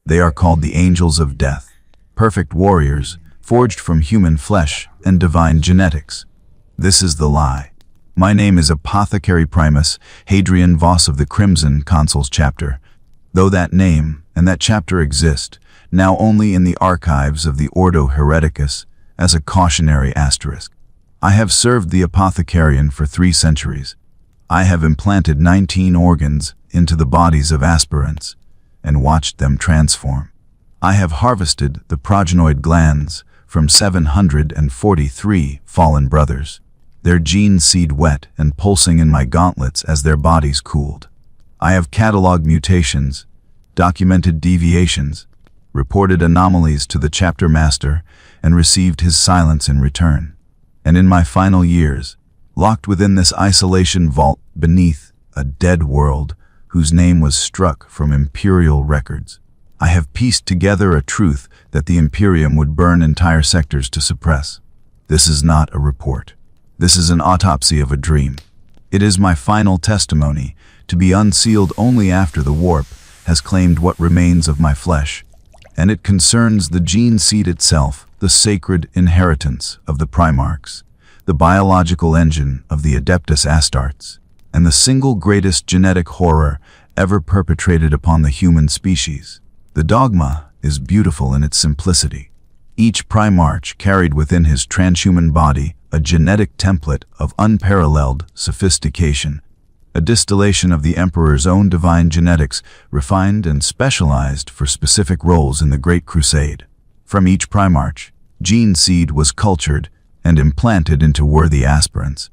They are called the angels of death, perfect warriors, forged from human flesh and divine genetics. This is the lie. My name is Apothecary Primus, Hadrian Voss of the Crimson Consuls chapter, though that name and that chapter exist, now only in the archives of the Ordo Hereticus, as a cautionary asterisk. I have served the apothecarian for 3 centuries. I have implanted 19 organs into the bodies of aspirants and watched them transform. I have harvested the progenoid glands from 743 fallen brothers, their gene seed wet and pulsing in my gauntlets as their bodies cooled. I have cataloged mutations, documented deviations, reported anomalies to the chapter master, and received his silence in return. And in my final years, locked within this isolation vault beneath a dead world whose name was struck from imperial records, I have pieced together a truth that the Imperium would burn entire sectors to suppress. This is not a report. This is an autopsy of a dream. It is my final testimony, to be unsealed only after the warp has claimed what remains of my flesh, and it concerns the gene seed itself, the sacred inheritance of the Primarchs, the biological engine of the Adeptus Astartes, and the single greatest genetic horror ever perpetrated upon the human species. The dogma is beautiful in its simplicity. Each Primarch carried within his transhuman body a genetic template of unparalleled sophistication, a distillation of the Emperor's own divine genetics, refined and specialized for specific roles in the Great Crusade. From each Primarch, gene seed was cultured and implanted into worthy aspirants,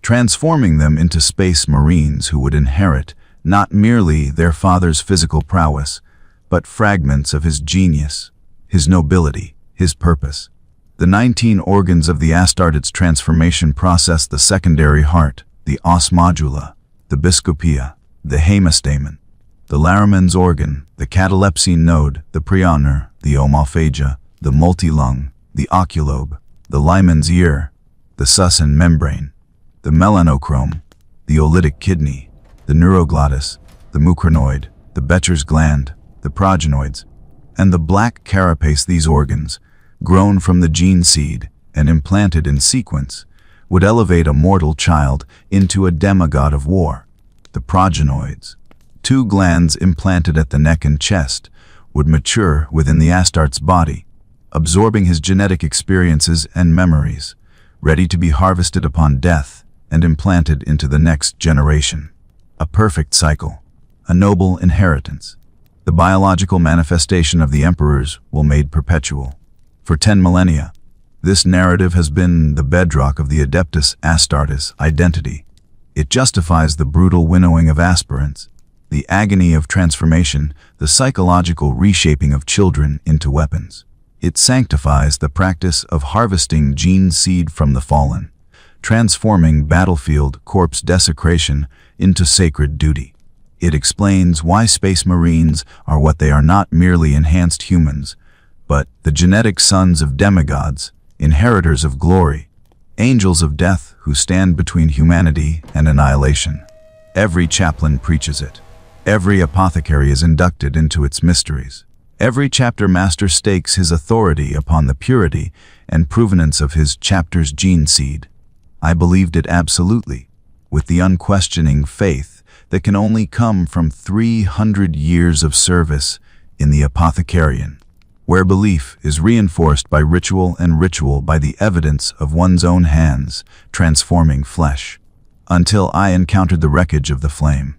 transforming them into space marines who would inherit not merely their father's physical prowess, but fragments of his genius, his nobility, his purpose. The 19 organs of the Astartes transformation process: the secondary heart, the os modula, the biscopia, the hemastamen, the Laramens organ, the catalepsine node, the prioner, the omophagia, the multilung, the oculobe, the Lyman's ear, the Susan membrane, the melanochrome, the olytic kidney, the neuroglottis, the mucranoid, the Becher's gland, the progenoids, and the black carapace. These organs, grown from the gene seed and implanted in sequence, would elevate a mortal child into a demigod of war. The progenoids, 2 glands implanted at the neck and chest, would mature within the Astarte's body, absorbing his genetic experiences and memories, ready to be harvested upon death and implanted into the next generation. A perfect cycle, a noble inheritance. The biological manifestation of the Emperors will made perpetual. For 10 millennia, this narrative has been the bedrock of the Adeptus Astartes identity. It justifies the brutal winnowing of aspirants, the agony of transformation, the psychological reshaping of children into weapons. It sanctifies the practice of harvesting gene seed from the fallen, transforming battlefield corpse desecration into sacred duty. It explains why Space Marines are what they are: not merely enhanced humans, but the genetic sons of demigods, inheritors of glory, angels of death who stand between humanity and annihilation. Every chaplain preaches it. Every apothecary is inducted into its mysteries. Every chapter master stakes his authority upon the purity and provenance of his chapter's gene seed. I believed it absolutely, with the unquestioning faith that can only come from 300 years of service in the apothecarian, where belief is reinforced by ritual and ritual by the evidence of one's own hands transforming flesh, until I encountered the wreckage of the flame.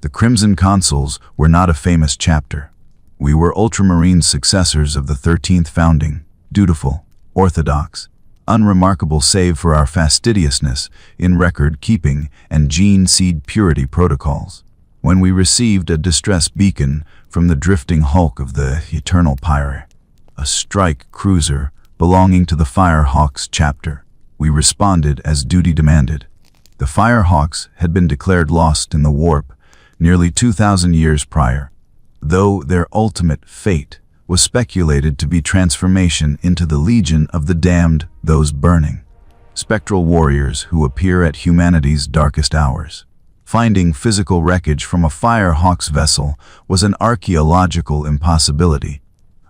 The Crimson Consuls were not a famous chapter. We were ultramarine successors of the 13th founding, dutiful, orthodox, unremarkable save for our fastidiousness in record-keeping and gene seed purity protocols. When we received a distress beacon from the drifting hulk of the Eternal Pyre, a strike cruiser belonging to the Firehawks chapter, we responded as duty demanded. The Firehawks had been declared lost in the warp nearly 2,000 years prior, though their ultimate fate was speculated to be transformation into the Legion of the Damned, those burning, spectral warriors who appear at humanity's darkest hours. Finding physical wreckage from a Firehawk's vessel was an archaeological impossibility,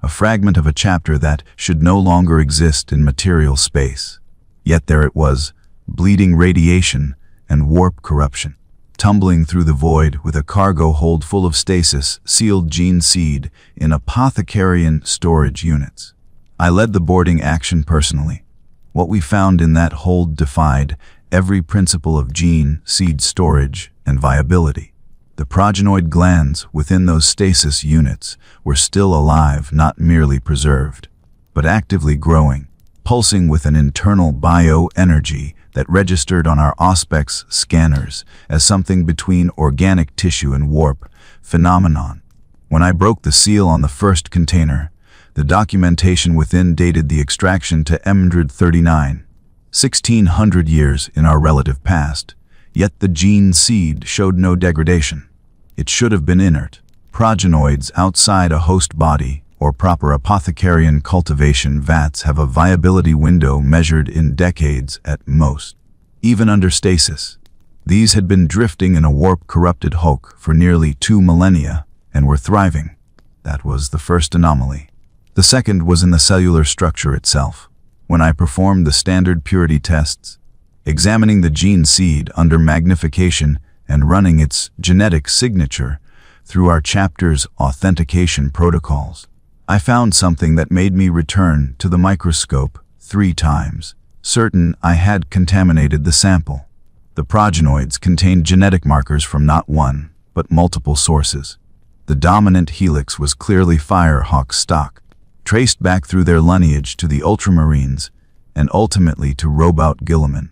a fragment of a chapter that should no longer exist in material space. Yet there it was, bleeding radiation and warp corruption, tumbling through the void with a cargo hold full of stasis-sealed gene seed in apothecarian storage units. I led the boarding action personally. What we found in that hold defied every principle of gene seed storage and viability. The progenoid glands within those stasis units were still alive, not merely preserved, but actively growing, pulsing with an internal bioenergy that registered on our Auspex scanners as something between organic tissue and warp phenomenon. When I broke the seal on the first container, the documentation within dated the extraction to M39, 1600 years in our relative past, yet the gene seed showed no degradation. It should have been inert. Progenoids outside a host body or proper apothecarian cultivation vats have a viability window measured in decades at most. Even under stasis, these had been drifting in a warp-corrupted hulk for nearly 2 millennia and were thriving. That was the first anomaly. The second was in the cellular structure itself. When I performed the standard purity tests, examining the gene seed under magnification and running its genetic signature through our chapter's authentication protocols, I found something that made me return to the microscope 3 times, certain I had contaminated the sample. The progenoids contained genetic markers from not one, but multiple sources. The dominant helix was clearly Firehawk stock, traced back through their lineage to the Ultramarines and ultimately to Robout Guilliman.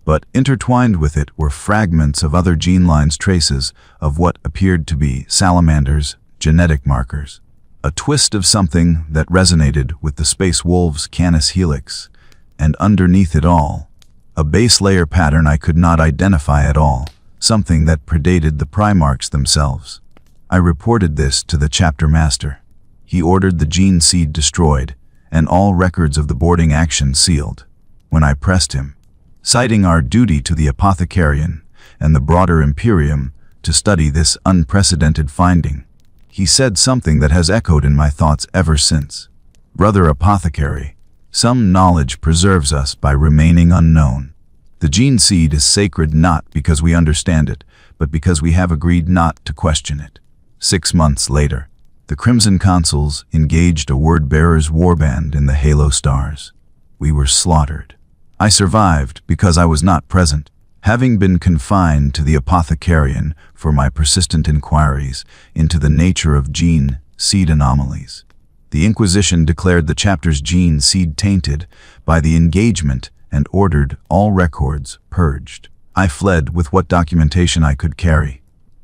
But intertwined with it were fragments of other gene lines, traces of what appeared to be salamanders' genetic markers. A twist of something that resonated with the Space Wolves' Canis helix, and underneath it all, a base layer pattern I could not identify at all, something that predated the Primarchs themselves. I reported this to the chapter master. He ordered the gene seed destroyed and all records of the boarding action sealed. When I pressed him, citing our duty to the apothecarian and the broader Imperium to study this unprecedented finding, he said something that has echoed in my thoughts ever since. Brother Apothecary, some knowledge preserves us by remaining unknown. The gene seed is sacred not because we understand it, but because we have agreed not to question it. 6 months later, the Crimson Consuls engaged a word-bearer's warband in the Halo Stars. We were slaughtered. I survived because I was not present, having been confined to the apothecarian for my persistent inquiries into the nature of gene seed anomalies. The Inquisition declared the chapter's gene seed tainted by the engagement and ordered all records purged. I fled with what documentation I could carry.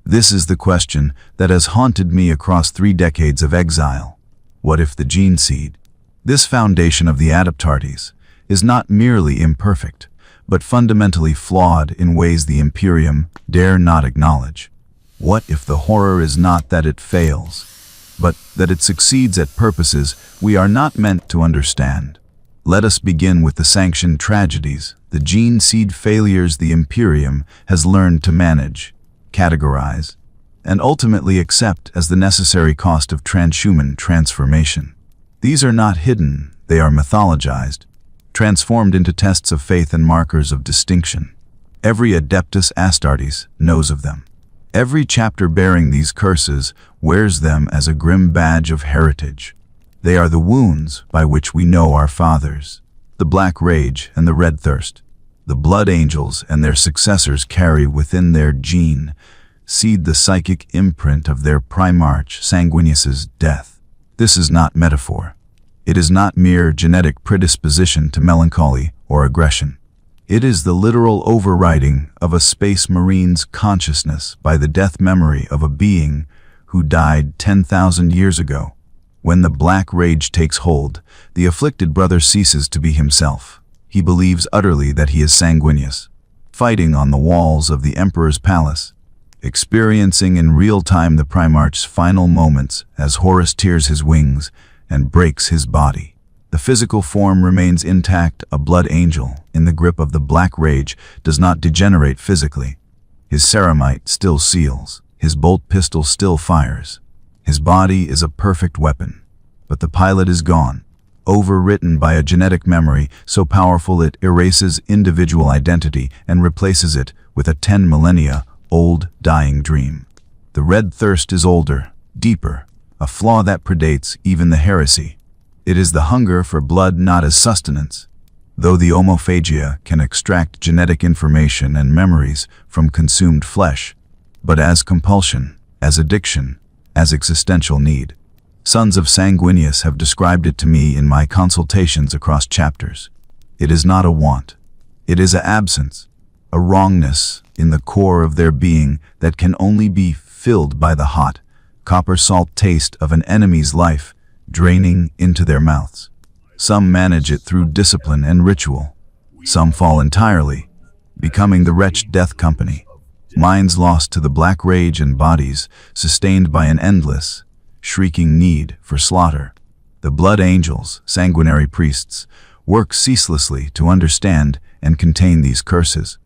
This is the question that has haunted me across 3 decades of exile. What if the gene seed, this foundation of the Adaptartes, is not merely imperfect, but fundamentally flawed in ways the Imperium dare not acknowledge? What if the horror is not that it fails, but that it succeeds at purposes we are not meant to understand? Let us begin with the sanctioned tragedies, the gene seed failures the Imperium has learned to manage, categorize, and ultimately accept as the necessary cost of transhuman transformation. These are not hidden, they are mythologized, transformed into tests of faith and markers of distinction. Every Adeptus Astartes knows of them. Every chapter bearing these curses wears them as a grim badge of heritage. They are the wounds by which we know our fathers. The Black Rage and the Red Thirst, the Blood Angels and their successors carry within their gene seed the psychic imprint of their Primarch Sanguinius's death. This is not metaphor. It is not mere genetic predisposition to melancholy or aggression. It is the literal overriding of a Space Marine's consciousness by the death memory of a being who died 10,000 years ago. When the Black Rage takes hold, the afflicted brother ceases to be himself. He believes utterly that he is Sanguinius, fighting on the walls of the Emperor's palace, experiencing in real time the Primarch's final moments as Horus tears his wings and breaks his body. The physical form remains intact. A blood angel in the grip of the Black Rage does not degenerate physically. His ceramite still seals. His bolt pistol still fires. His body is a perfect weapon. But the pilot is gone, overwritten by a genetic memory so powerful it erases individual identity and replaces it with a 10 millennia old dying dream. The red thirst is older, deeper, a flaw that predates even the heresy. It is the hunger for blood not as sustenance. Though the homophagia can extract genetic information and memories from consumed flesh, but as compulsion, as addiction, as existential need. Sons of Sanguinius have described it to me in my consultations across chapters. It is not a want. It is an absence, a wrongness in the core of their being that can only be filled by the hot, copper salt taste of an enemy's life draining into their mouths. Some manage it through discipline and ritual. Some fall entirely, becoming the wretched death company. Minds lost to the black rage and bodies sustained by an endless, shrieking need for slaughter. The blood angels, sanguinary priests, work ceaselessly to understand and contain these curses.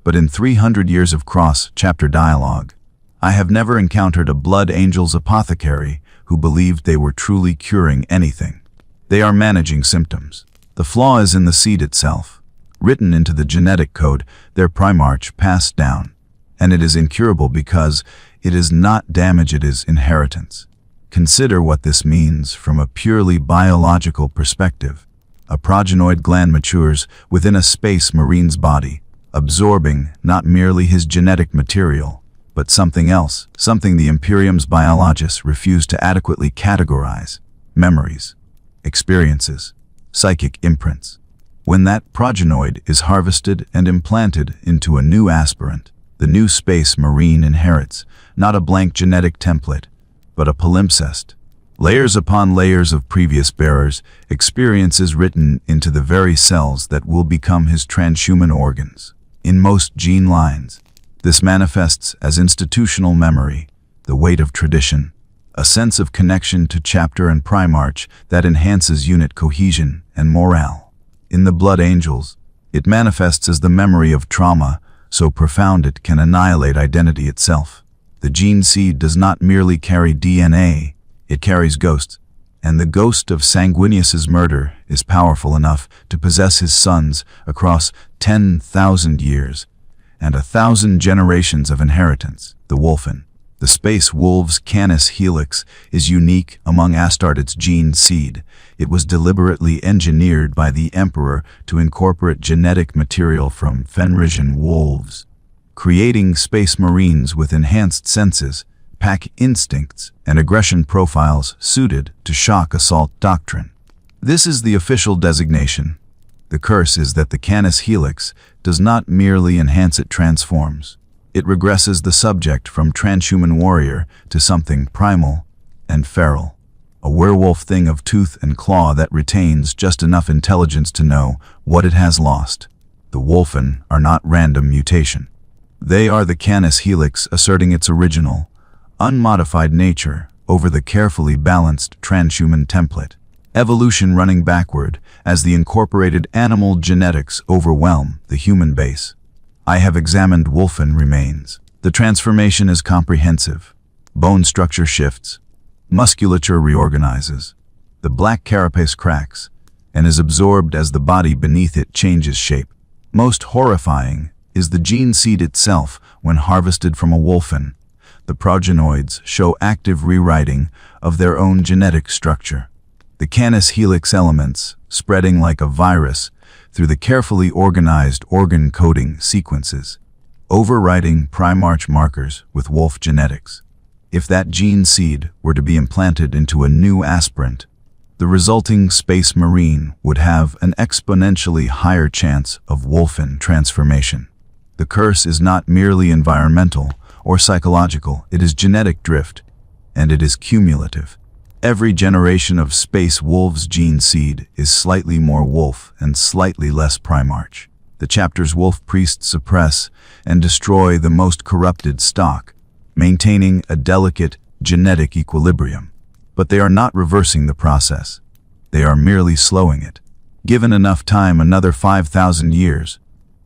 But in 300 years of cross-chapter dialogue, I have never encountered a blood angel's apothecary who believed they were truly curing anything. They are managing symptoms. The flaw is in the seed itself, written into the genetic code their primarch passed down, and it is incurable because it is not damage, it is inheritance. Consider what this means from a purely biological perspective. A progenoid gland matures within a space marine's body, absorbing not merely his genetic material, but something else, something the Imperium's biologists refuse to adequately categorize: memories, experiences, psychic imprints. When that progenoid is harvested and implanted into a new aspirant, the new space marine inherits not a blank genetic template, but a palimpsest. Layers upon layers of previous bearers, experiences written into the very cells that will become his transhuman organs. In most gene lines, this manifests as institutional memory, the weight of tradition, a sense of connection to chapter and primarch that enhances unit cohesion and morale. In the blood angels, it manifests as the memory of trauma, so profound it can annihilate identity itself. The gene seed does not merely carry DNA, it carries ghosts, and the ghost of Sanguinius's murder is powerful enough to possess his sons across 10,000 years and 1,000 generations of inheritance. The wolfen, the space wolf's canis helix, is unique among Astartes' gene seed. It was deliberately engineered by the Emperor to incorporate genetic material from Fenrisian wolves, creating space marines with enhanced senses, pack instincts, and aggression profiles suited to shock assault doctrine. This is the official designation. The curse is that the canis helix does not merely enhance, it transforms. It regresses the subject from transhuman warrior to something primal and feral, a werewolf thing of tooth and claw that retains just enough intelligence to know what it has lost. The wolfen are not random mutation. They are the canis helix asserting its original, unmodified nature over the carefully balanced transhuman template. Evolution running backward as the incorporated animal genetics overwhelm the human base. I have examined wolfen remains. The transformation is comprehensive. Bone structure shifts. Musculature reorganizes. The black carapace cracks and is absorbed as the body beneath it changes shape. Most horrifying is the gene seed itself when harvested from a wolfen. The progenoids show active rewriting of their own genetic structure. The canis helix elements spreading like a virus through the carefully organized organ coding sequences, overriding primarch markers with wolf genetics. If that gene seed were to be implanted into a new aspirant, the resulting space marine would have an exponentially higher chance of wolfen transformation. The curse is not merely environmental or psychological, it is genetic drift, and it is cumulative. Every generation of space wolves gene seed is slightly more wolf and slightly less primarch. The chapter's wolf priests suppress and destroy the most corrupted stock, maintaining a delicate genetic equilibrium. But they are not reversing the process. They are merely slowing it. Given enough time, another 5,000 years,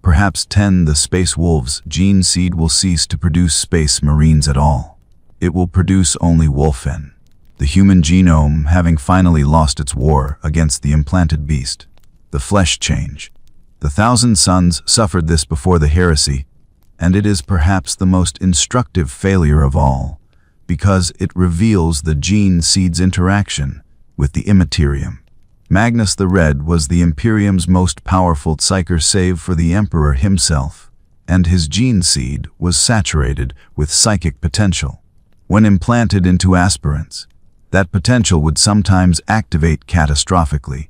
Perhaps 10. The space wolves' gene seed will cease to produce space marines at all. It will produce only wolfen, the human genome having finally lost its war against the implanted beast. The flesh change. The Thousand Sons suffered this before the heresy, and it is perhaps the most instructive failure of all, because it reveals the gene seed's interaction with the Imperium. Magnus the Red was the Imperium's most powerful psyker save for the Emperor himself, and his gene seed was saturated with psychic potential. When implanted into aspirants, that potential would sometimes activate catastrophically,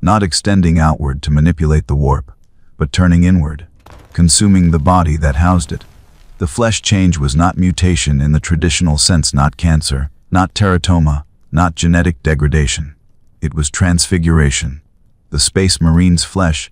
not extending outward to manipulate the warp, but turning inward, consuming the body that housed it. The flesh change was not mutation in the traditional sense, not cancer, not teratoma, not genetic degradation. It was transfiguration. The Space Marine's flesh,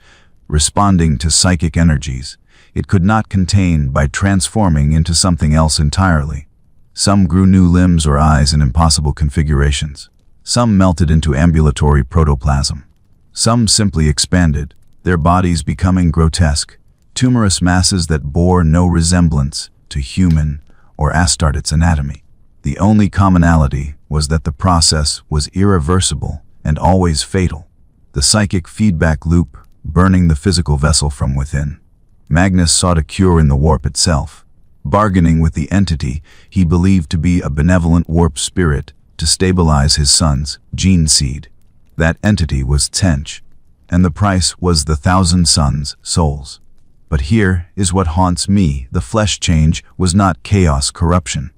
responding to psychic energies, it could not contain by transforming into something else entirely. Some grew new limbs or eyes in impossible configurations. Some melted into ambulatory protoplasm. Some simply expanded, their bodies becoming grotesque, tumorous masses that bore no resemblance to human or Astartes anatomy. The only commonality was that the process was irreversible and always fatal, the psychic feedback loop burning the physical vessel from within. Magnus sought a cure in the warp itself, bargaining with the entity he believed to be a benevolent warp spirit to stabilize his son's gene seed. That entity was Tench, and the price was the Thousand Sons' souls. But here is what haunts me. The flesh change was not chaos corruption.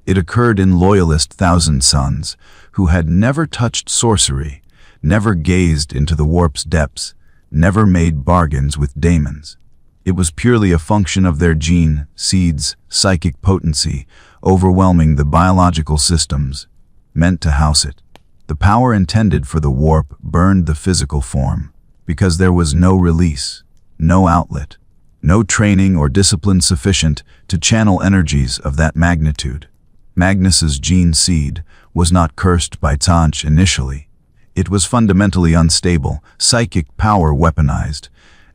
It occurred in loyalist Thousand Sons who had never touched sorcery, never gazed into the warp's depths, never made bargains with daemons. It was purely a function of their gene seed's psychic potency overwhelming the biological systems meant to house it. The power intended for the warp burned the physical form because there was no release, no outlet, no training or discipline sufficient to channel energies of that magnitude. Magnus's gene seed was not cursed by Tanch initially. It was fundamentally unstable, psychic power weaponized,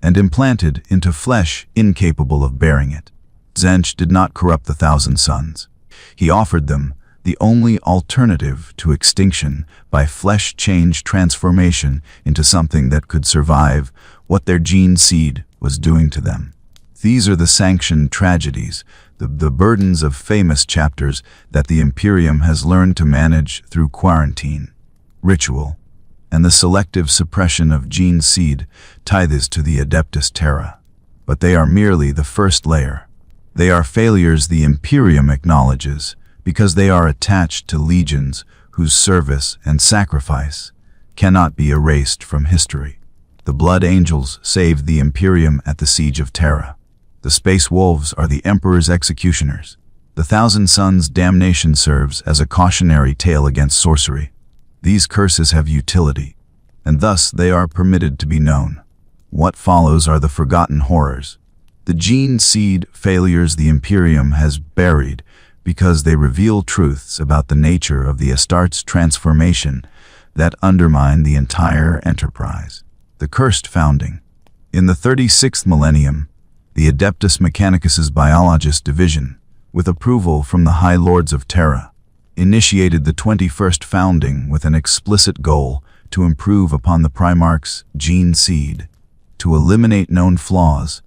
and implanted into flesh incapable of bearing it. Tzench did not corrupt the Thousand Sons. He offered them the only alternative to extinction by flesh change transformation into something that could survive what their gene seed was doing to them. These are the sanctioned tragedies, the burdens of famous chapters that the Imperium has learned to manage through quarantine, ritual, and the selective suppression of gene seed tithes to the Adeptus Terra. But they are merely the first layer. They are failures the Imperium acknowledges because they are attached to legions whose service and sacrifice cannot be erased from history. The Blood Angels saved the Imperium at the Siege of Terra. The Space Wolves are the Emperor's executioners. The Thousand Sons' damnation serves as a cautionary tale against sorcery. These curses have utility, and thus they are permitted to be known. What follows are the forgotten horrors. The gene seed failures the Imperium has buried because they reveal truths about the nature of the Astartes transformation that undermine the entire enterprise. The cursed founding. In the 36th millennium, the Adeptus Mechanicus's biologist division, with approval from the High Lords of Terra, initiated the 21st founding with an explicit goal to improve upon the Primarch's gene seed, to eliminate known flaws,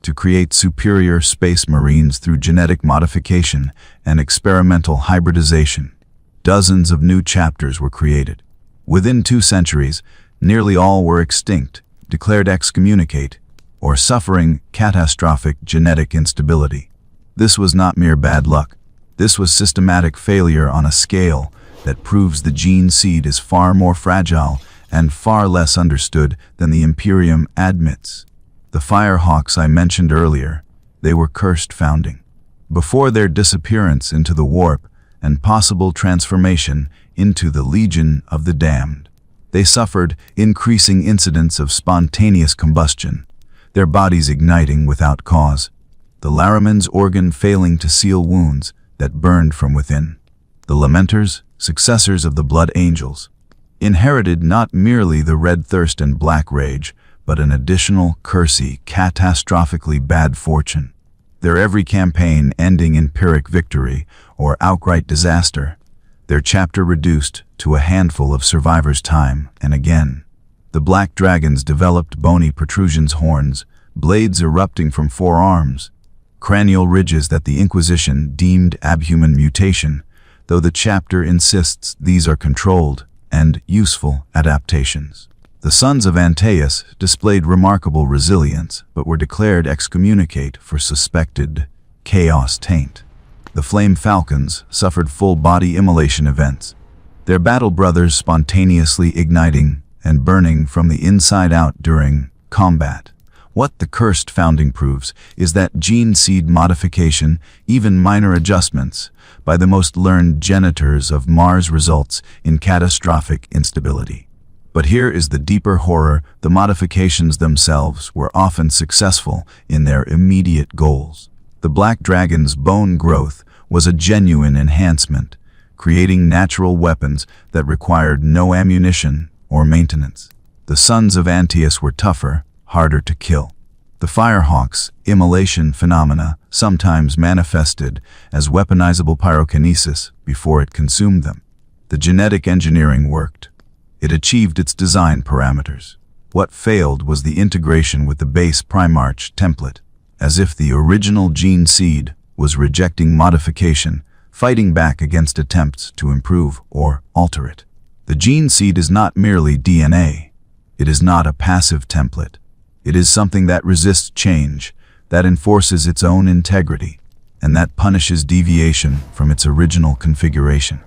to create superior space marines through genetic modification and experimental hybridization. Dozens of new chapters were created. Within 2 centuries, nearly all were extinct, declared excommunicate, or suffering catastrophic genetic instability. This was not mere bad luck. This was systematic failure on a scale that proves the gene seed is far more fragile and far less understood than the Imperium admits. The Firehawks I mentioned earlier, they were cursed founding. Before their disappearance into the warp and possible transformation into the Legion of the Damned, they suffered increasing incidents of spontaneous combustion, their bodies igniting without cause, the Laraman's organ failing to seal wounds that burned from within. The Lamenters, successors of the Blood Angels, inherited not merely the red thirst and black rage, but an additional, cursy, catastrophically bad fortune. Their every campaign ending in Pyrrhic victory or outright disaster, their chapter reduced to a handful of survivors time and again. The black dragons developed bony protrusions, horns, blades erupting from forearms, cranial ridges that the Inquisition deemed abhuman mutation, though the chapter insists these are controlled and useful adaptations. The sons of Antaeus displayed remarkable resilience, but were declared excommunicate for suspected chaos taint. The Flame Falcons suffered full-body immolation events, their battle brothers spontaneously igniting and burning from the inside out during combat. What the cursed founding proves is that gene seed modification, even minor adjustments, by the most learned genitors of Mars results in catastrophic instability. But here is the deeper horror: the modifications themselves were often successful in their immediate goals. The Black Dragon's bone growth was a genuine enhancement, creating natural weapons that required no ammunition or maintenance. The sons of Antaeus were tougher, harder to kill. The Firehawk's immolation phenomena sometimes manifested as weaponizable pyrokinesis before it consumed them. The genetic engineering worked. It achieved its design parameters. What failed was the integration with the base Primarch template, as if the original gene seed was rejecting modification, fighting back against attempts to improve or alter it. The gene seed is not merely DNA. It is not a passive template. It is something that resists change, that enforces its own integrity, and that punishes deviation from its original configuration.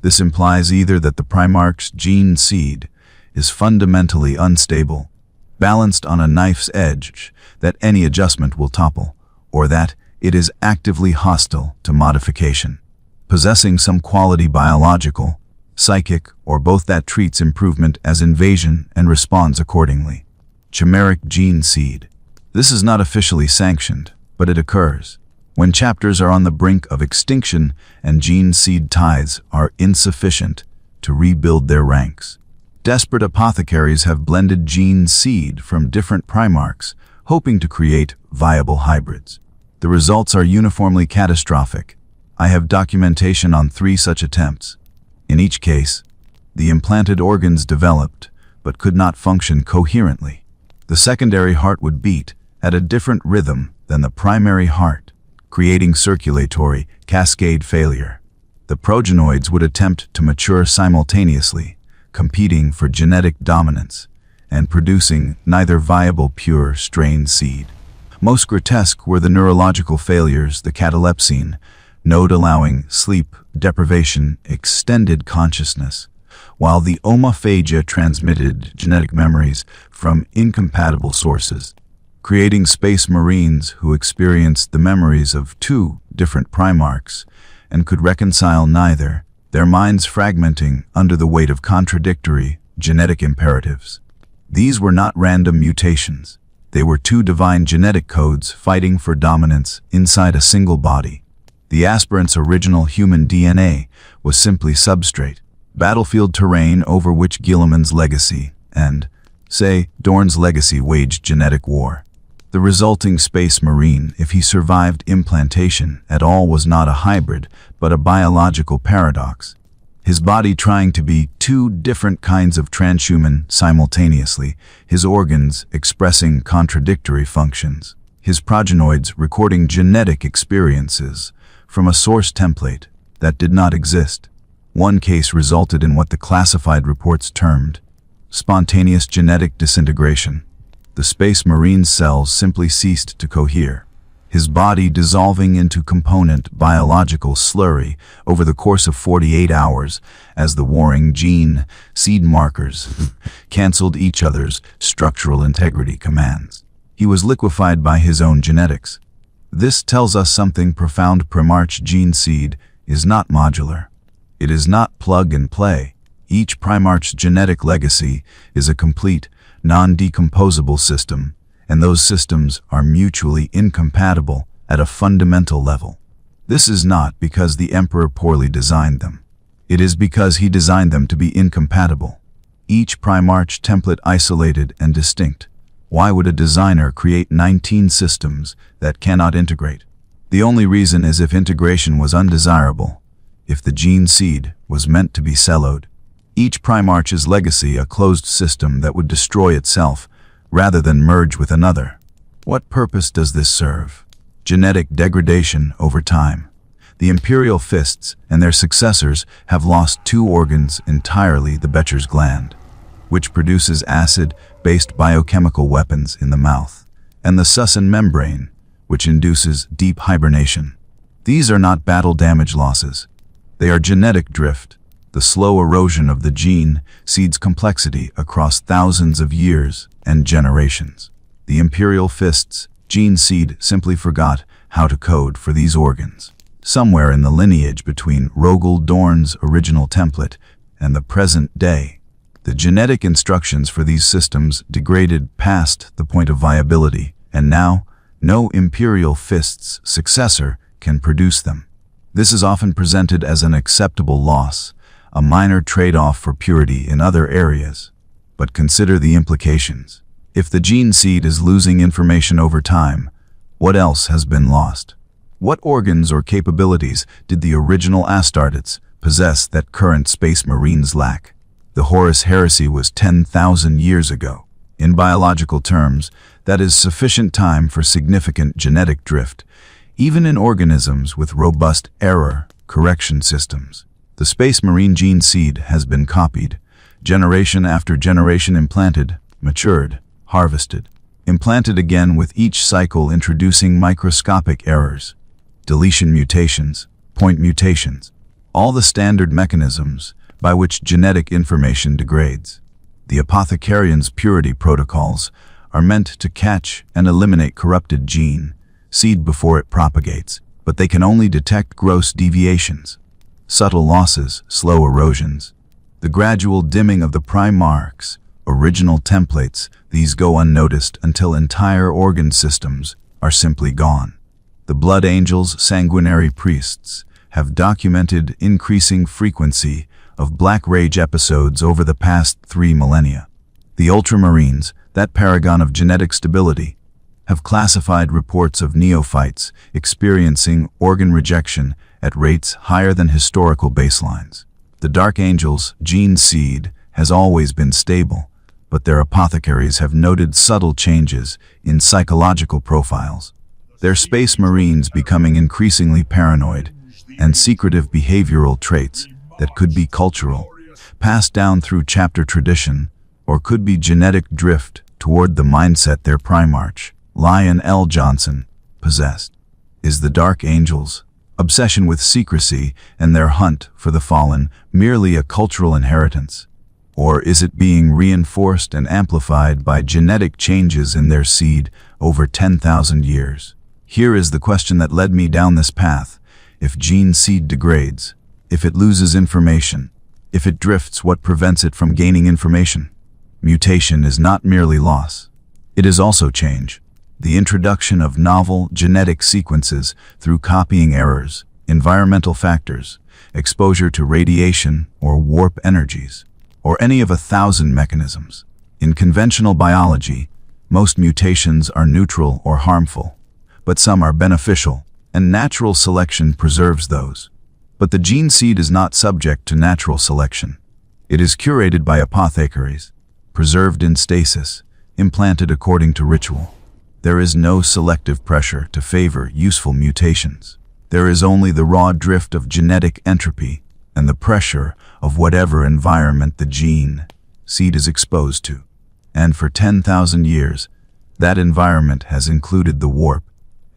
This implies either that the Primarch's gene seed is fundamentally unstable, balanced on a knife's edge that any adjustment will topple, or that it is actively hostile to modification, possessing some quality biological, psychic, or both that treats improvement as invasion and responds accordingly. Chimeric gene seed. This is not officially sanctioned, but it occurs when chapters are on the brink of extinction and gene seed tithes are insufficient to rebuild their ranks. Desperate apothecaries have blended gene seed from different Primarchs, hoping to create viable hybrids. The results are uniformly catastrophic. I have documentation on 3 such attempts. In each case, the implanted organs developed, but could not function coherently. The secondary heart would beat at a different rhythm than the primary heart, creating circulatory cascade failure. The progenoids would attempt to mature simultaneously, competing for genetic dominance and producing neither viable pure strain seed. Most grotesque were the neurological failures, the catalepsine, node allowing sleep deprivation, extended consciousness, while the omophagia transmitted genetic memories from incompatible sources, creating space marines who experienced the memories of 2 different Primarchs and could reconcile neither, their minds fragmenting under the weight of contradictory genetic imperatives. These were not random mutations. They were 2 divine genetic codes fighting for dominance inside a single body. The aspirant's original human DNA was simply substrate, battlefield terrain over which Guilliman's legacy and, say, Dorn's legacy waged genetic war. The resulting space marine, if he survived implantation at all, was not a hybrid, but a biological paradox. His body trying to be 2 different kinds of transhuman simultaneously, his organs expressing contradictory functions, his progenoids recording genetic experiences from a source template that did not exist. One case resulted in what the classified reports termed spontaneous genetic disintegration. The Space Marine's cells simply ceased to cohere, his body dissolving into component biological slurry over the course of 48 hours as the warring gene seed markers canceled each other's structural integrity commands. He was liquefied by his own genetics. This tells us something profound. Primarch gene seed is not modular. It is not plug and play. Each Primarch's genetic legacy is a complete, non-decomposable system, and those systems are mutually incompatible at a fundamental level. This is not because the Emperor poorly designed them. It is because he designed them to be incompatible. Each Primarch template isolated and distinct, Why would a designer create 19 systems that cannot integrate? The only reason is if integration was undesirable, if the gene seed was meant to be siloed. Each Primarch's legacy a closed system that would destroy itself rather than merge with another. What purpose does this serve? Genetic degradation over time. The Imperial fists and their successors have lost 2 organs entirely, the Becher's gland, which produces acid-based biochemical weapons in the mouth, and the Susan membrane, which induces deep hibernation. These are not battle damage losses. They are genetic drift. The slow erosion of the gene seeds complexity across thousands of years and generations. The Imperial fists gene seed simply forgot how to code for these organs. Somewhere in the lineage between Rogel Dorn's original template and the present day, the genetic instructions for these systems degraded past the point of viability, and now no Imperial fist's successor can produce them. This is often presented as an acceptable loss, a minor trade-off for purity in other areas. But consider the implications. If the gene seed is losing information over time, what else has been lost? What organs or capabilities did the original Astartes possess that current Space Marines lack? The Horus Heresy was 10,000 years ago. In biological terms, that is sufficient time for significant genetic drift, even in organisms with robust error correction systems. The Space Marine gene seed has been copied, generation after generation implanted, matured, harvested, implanted again with each cycle introducing microscopic errors, deletion mutations, point mutations, all the standard mechanisms by which genetic information degrades. The apothecarian's purity protocols are meant to catch and eliminate corrupted gene seed before it propagates, but they can only detect gross deviations, subtle losses, slow erosions, the gradual dimming of the Primarch's original templates. These go unnoticed until entire organ systems are simply gone. The Blood Angels, sanguinary priests, have documented increasing frequency of Black Rage episodes over the past 3 millennia. The Ultramarines, that paragon of genetic stability, have classified reports of neophytes experiencing organ rejection at rates higher than historical baselines. The Dark Angels' gene seed has always been stable, but their apothecaries have noted subtle changes in psychological profiles. Their Space Marines becoming increasingly paranoid and secretive behavioral traits that could be cultural, passed down through chapter tradition, or could be genetic drift toward the mindset their Primarch, Lion L. Johnson, possessed. Is the Dark Angels' obsession with secrecy and their hunt for the fallen merely a cultural inheritance? Or is it being reinforced and amplified by genetic changes in their seed over 10,000 years? Here is the question that led me down this path. If gene seed degrades, if it loses information, if it drifts, what prevents it from gaining information? Mutation is not merely loss. It is also change. The introduction of novel genetic sequences through copying errors, environmental factors, exposure to radiation or warp energies, or any of 1,000 mechanisms. In conventional biology, most mutations are neutral or harmful, but some are beneficial, and natural selection preserves those. But the gene seed is not subject to natural selection. It is curated by apothecaries, preserved in stasis, implanted according to ritual. There is no selective pressure to favor useful mutations. There is only the raw drift of genetic entropy and the pressure of whatever environment the gene seed is exposed to. And for 10,000 years, that environment has included the warp.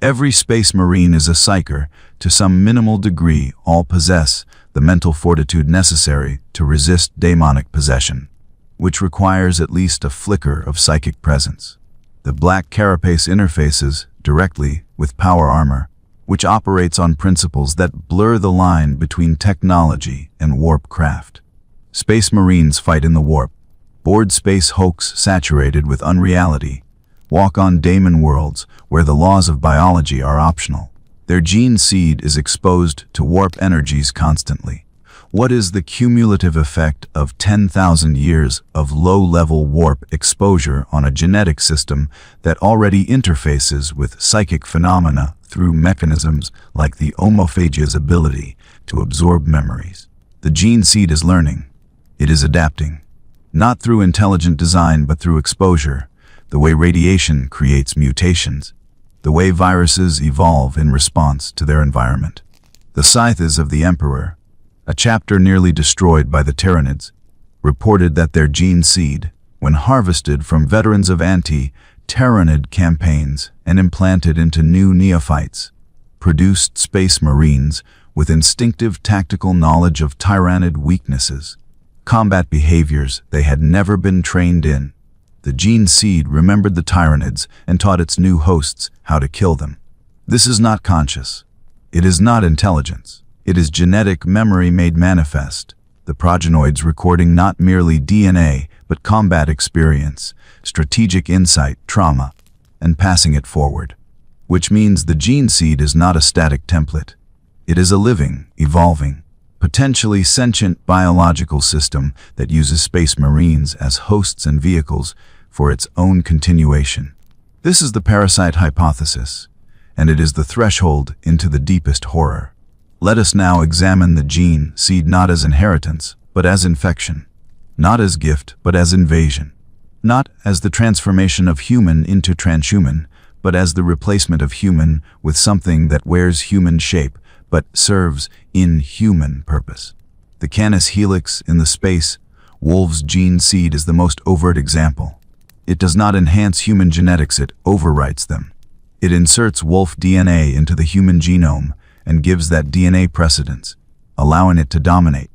Every Space Marine is a psyker to some minimal degree. All possess the mental fortitude necessary to resist demonic possession, which requires at least a flicker of psychic presence. The black carapace interfaces directly with power armor, which operates on principles that blur the line between technology and warp craft. Space Marines fight in the warp, board space hoax saturated with unreality, walk on daemon worlds where the laws of biology are optional. Their gene seed is exposed to warp energies constantly. What is the cumulative effect of 10,000 years of low-level warp exposure on a genetic system that already interfaces with psychic phenomena through mechanisms like the omophage's ability to absorb memories? The gene seed is learning. It is adapting. Not through intelligent design, but through exposure, the way radiation creates mutations, the way viruses evolve in response to their environment. The scythes of the Emperor, a chapter nearly destroyed by the Tyranids, reported that their gene seed, when harvested from veterans of anti-Tyranid campaigns and implanted into new neophytes, produced space marines with instinctive tactical knowledge of Tyranid weaknesses, combat behaviors they had never been trained in. The gene seed remembered the Tyranids and taught its new hosts how to kill them. This is not conscious. It is not intelligence. It is genetic memory made manifest, the progenoids recording not merely DNA, but combat experience, strategic insight, trauma, and passing it forward. Which means the gene seed is not a static template. It is a living, evolving, potentially sentient biological system that uses space marines as hosts and vehicles for its own continuation. This is the parasite hypothesis, and it is the threshold into the deepest horror. Let us now examine the gene seed not as inheritance, but as infection. Not as gift, but as invasion. Not as the transformation of human into transhuman, but as the replacement of human with something that wears human shape, but serves inhuman purpose. The canis helix in the space wolf's gene seed is the most overt example. It does not enhance human genetics, it overwrites them. It inserts wolf DNA into the human genome and gives that DNA precedence, allowing it to dominate,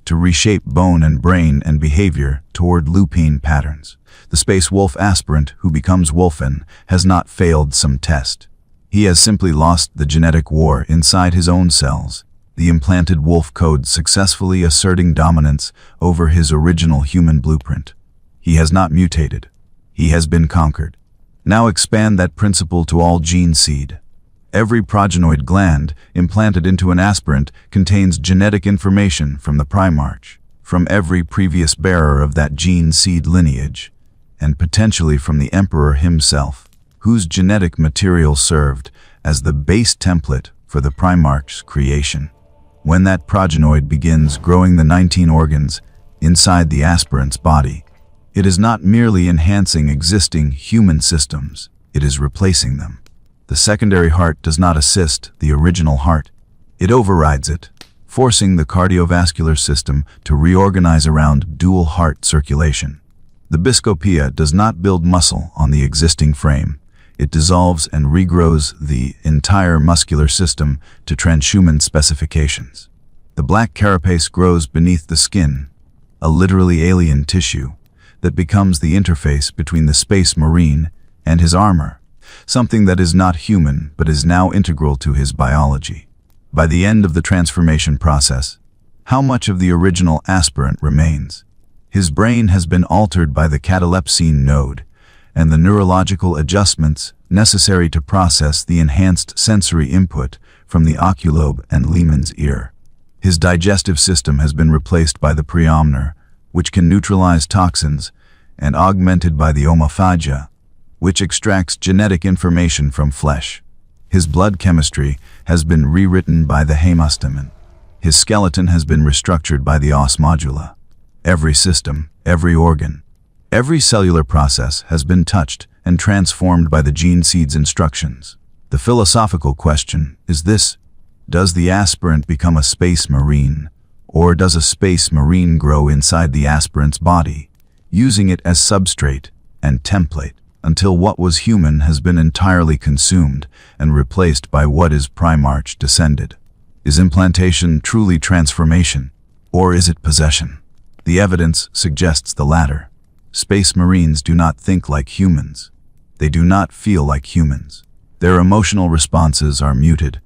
to reshape bone and brain and behavior toward lupine patterns. The space wolf aspirant who becomes wolfen has not failed some test. He has simply lost the genetic war inside his own cells, the implanted wolf code successfully asserting dominance over his original human blueprint. He has not mutated. He has been conquered. Now expand that principle to all gene seed. Every progenoid gland implanted into an aspirant contains genetic information from the primarch, from every previous bearer of that gene seed lineage, and potentially from the Emperor himself, whose genetic material served as the base template for the primarch's creation. When that progenoid begins growing the 19 organs inside the aspirant's body, it is not merely enhancing existing human systems, it is replacing them. The secondary heart does not assist the original heart. It overrides it, forcing the cardiovascular system to reorganize around dual heart circulation. The biscopia does not build muscle on the existing frame. It dissolves and regrows the entire muscular system to transhuman specifications. The black carapace grows beneath the skin, a literally alien tissue that becomes the interface between the space marine and his armor, something that is not human but is now integral to his biology. By the end of the transformation process, how much of the original aspirant remains? His brain has been altered by the catalepsine node and the neurological adjustments necessary to process the enhanced sensory input from the oculobe and Lehman's ear. His digestive system has been replaced by the preomner, which can neutralize toxins, and augmented by the omophagia, which extracts genetic information from flesh. His blood chemistry has been rewritten by the haemostamin. His skeleton has been restructured by the os modula. Every system, every organ, every cellular process has been touched and transformed by the gene seed's instructions. The philosophical question is this: does the aspirant become a space marine, or does a space marine grow inside the aspirant's body, using it as substrate and template, until what was human has been entirely consumed and replaced by what is primarch descended? Is implantation truly transformation, or is it possession? The evidence suggests the latter. Space Marines do not think like humans. They do not feel like humans. Their emotional responses are muted,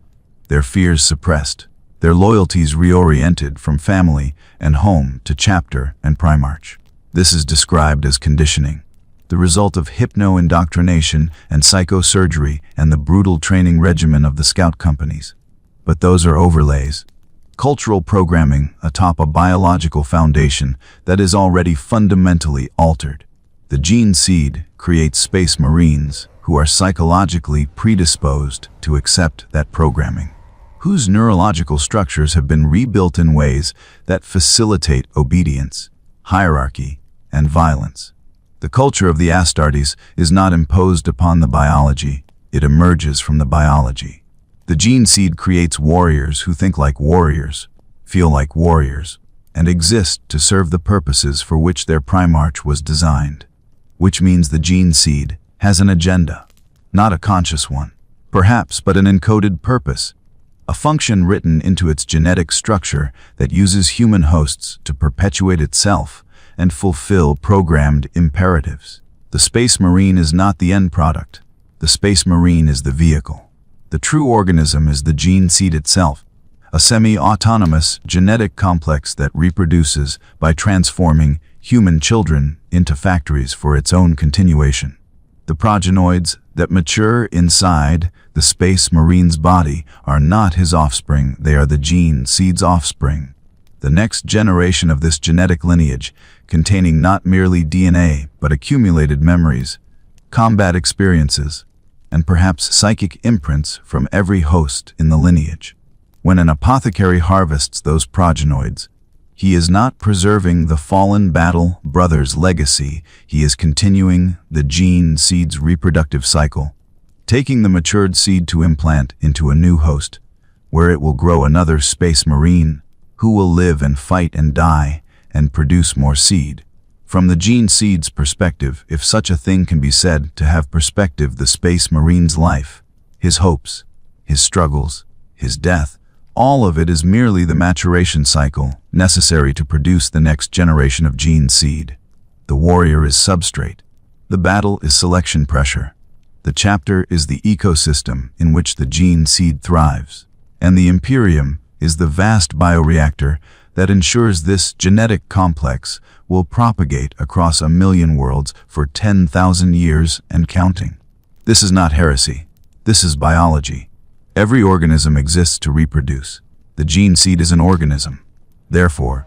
their fears suppressed, their loyalties reoriented from family and home to chapter and primarch. This is described as conditioning, the result of hypno-indoctrination and psychosurgery and the brutal training regimen of the scout companies. But those are overlays. cultural programming atop a biological foundation that is already fundamentally altered. The gene seed creates space marines who are psychologically predisposed to accept that programming, whose neurological structures have been rebuilt in ways that facilitate obedience, hierarchy, and violence. The culture of the Astartes is not imposed upon the biology, it emerges from the biology. The gene seed creates warriors who think like warriors, feel like warriors, and exist to serve the purposes for which their primarch was designed. Which means the gene seed has an agenda, not a conscious one, perhaps, but an encoded purpose, a function written into its genetic structure that uses human hosts to perpetuate itself and fulfill programmed imperatives. The Space Marine is not the end product. The Space Marine is the vehicle. The true organism is the gene seed itself, a semi-autonomous genetic complex that reproduces by transforming human children into factories for its own continuation. The progenoids that mature inside the Space Marine's body are not his offspring, they are the gene seed's offspring. The next generation of this genetic lineage, containing not merely DNA but accumulated memories, combat experiences, and perhaps psychic imprints from every host in the lineage. When an apothecary harvests those progenoids, he is not preserving the fallen battle brother's legacy, he is continuing the gene seed's reproductive cycle, taking the matured seed to implant into a new host, where it will grow another Space Marine, who will live and fight and die and produce more seed. From the gene seed's perspective, if such a thing can be said to have perspective, the Space Marine's life, his hopes, his struggles, his death, all of it is merely the maturation cycle necessary to produce the next generation of gene seed. The warrior is substrate. The battle is selection pressure. The chapter is the ecosystem in which the gene seed thrives. And the Imperium is the vast bioreactor that ensures this genetic complex will propagate across 1,000,000 worlds for 10,000 years and counting. This is not heresy. This is biology. Every organism exists to reproduce. The gene seed is an organism. Therefore,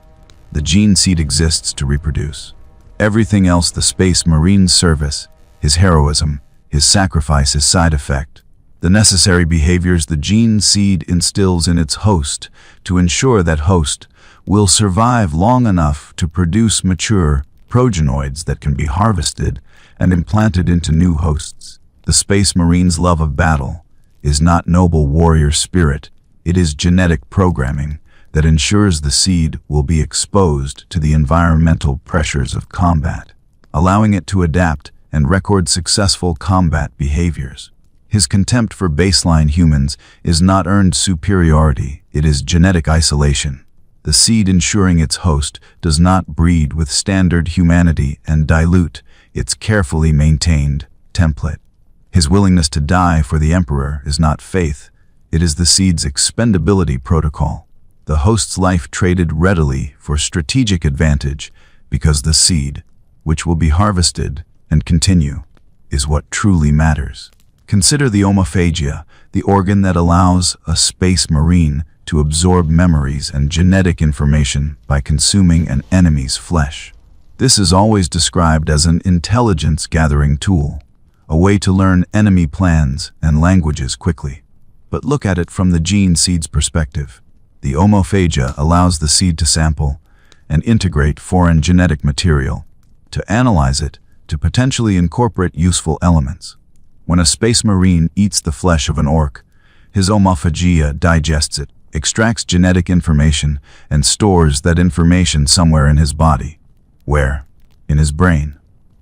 the gene seed exists to reproduce. Everything else, the Space Marine's service, his heroism, his sacrifice, his side effect, the necessary behaviors the gene seed instills in its host to ensure that host will survive long enough to produce mature progenoids that can be harvested and implanted into new hosts. The Space Marine's love of battle is not noble warrior spirit, it is genetic programming that ensures the seed will be exposed to the environmental pressures of combat, allowing it to adapt and record successful combat behaviors. His contempt for baseline humans is not earned superiority, it is genetic isolation. The seed ensuring its host does not breed with standard humanity and dilute its carefully maintained template. His willingness to die for the Emperor is not faith, it is the seed's expendability protocol. The host's life traded readily for strategic advantage because the seed, which will be harvested and continue, is what truly matters. Consider the omophagia, the organ that allows a Space Marine to absorb memories and genetic information by consuming an enemy's flesh. This is always described as an intelligence-gathering tool, a way to learn enemy plans and languages quickly. But look at it from the gene seed's perspective. The omophagia allows the seed to sample and integrate foreign genetic material, to analyze it, to potentially incorporate useful elements. When a Space Marine eats the flesh of an orc, his omophagia digests it, extracts genetic information, and stores that information somewhere in his body. Where? In his brain,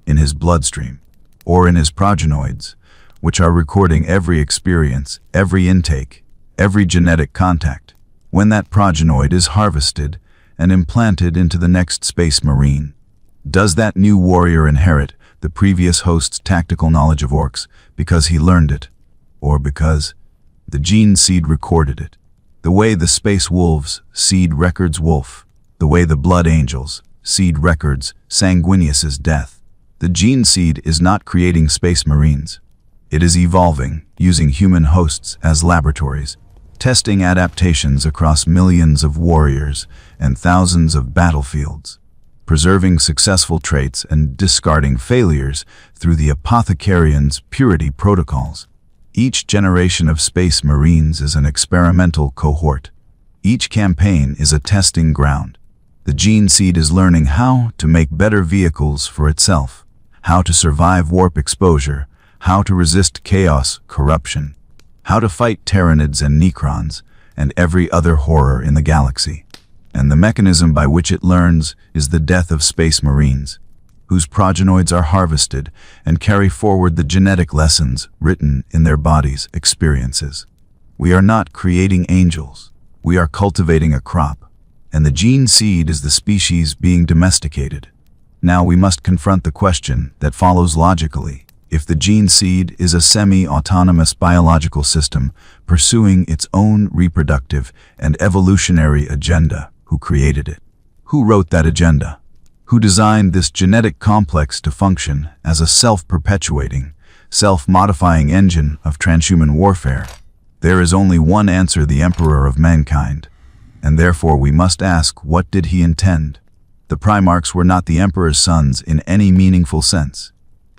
in his bloodstream, or in his progenoids, which are recording every experience, every intake, every genetic contact. When that progenoid is harvested and implanted into the next Space Marine, does that new warrior inherit the previous host's tactical knowledge of orcs because he learned it, or because the gene seed recorded it? The way the Space Wolves seed records Wolf, the way the Blood Angels seed records Sanguinius's death. The gene seed is not creating Space Marines. It is evolving, using human hosts as laboratories, testing adaptations across millions of warriors and thousands of battlefields, preserving successful traits and discarding failures through the apothecarian's purity protocols. Each generation of Space Marines is an experimental cohort. Each campaign is a testing ground. The gene seed is learning how to make better vehicles for itself, how to survive warp exposure, how to resist chaos, corruption, how to fight Tyranids and Necrons, and every other horror in the galaxy. And the mechanism by which it learns is the death of Space Marines, whose progenoids are harvested and carry forward the genetic lessons written in their bodies' experiences. We are not creating angels. We are cultivating a crop, and the gene seed is the species being domesticated. Now we must confront the question that follows logically. If the gene seed is a semi-autonomous biological system pursuing its own reproductive and evolutionary agenda, who created it? Who wrote that agenda? Who designed this genetic complex to function as a self-perpetuating, self-modifying engine of transhuman warfare? There is only one answer: the Emperor of mankind. And therefore we must ask, what did he intend? The Primarchs were not the Emperor's sons in any meaningful sense.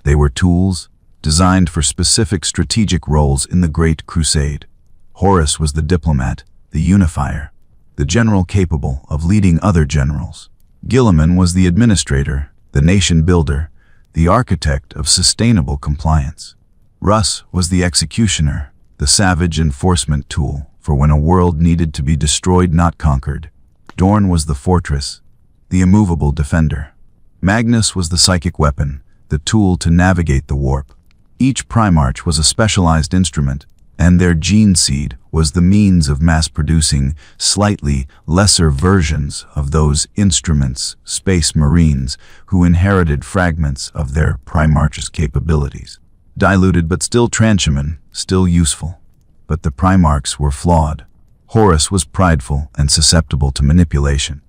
They were tools, designed for specific strategic roles in the Great Crusade. Horus was the diplomat, the unifier, the general capable of leading other generals. Guilliman was the administrator, the nation builder, the architect of sustainable compliance. Russ was the executioner, the savage enforcement tool for when a world needed to be destroyed, not conquered. Dorn was the fortress, the immovable defender. Magnus was the psychic weapon, the tool to navigate the warp. Each Primarch was a specialized instrument, and their gene seed was the means of mass-producing slightly lesser versions of those instruments, Space Marines, who inherited fragments of their Primarch's capabilities. Diluted but still transhuman, still useful. But the Primarchs were flawed. Horus was prideful and susceptible to manipulation.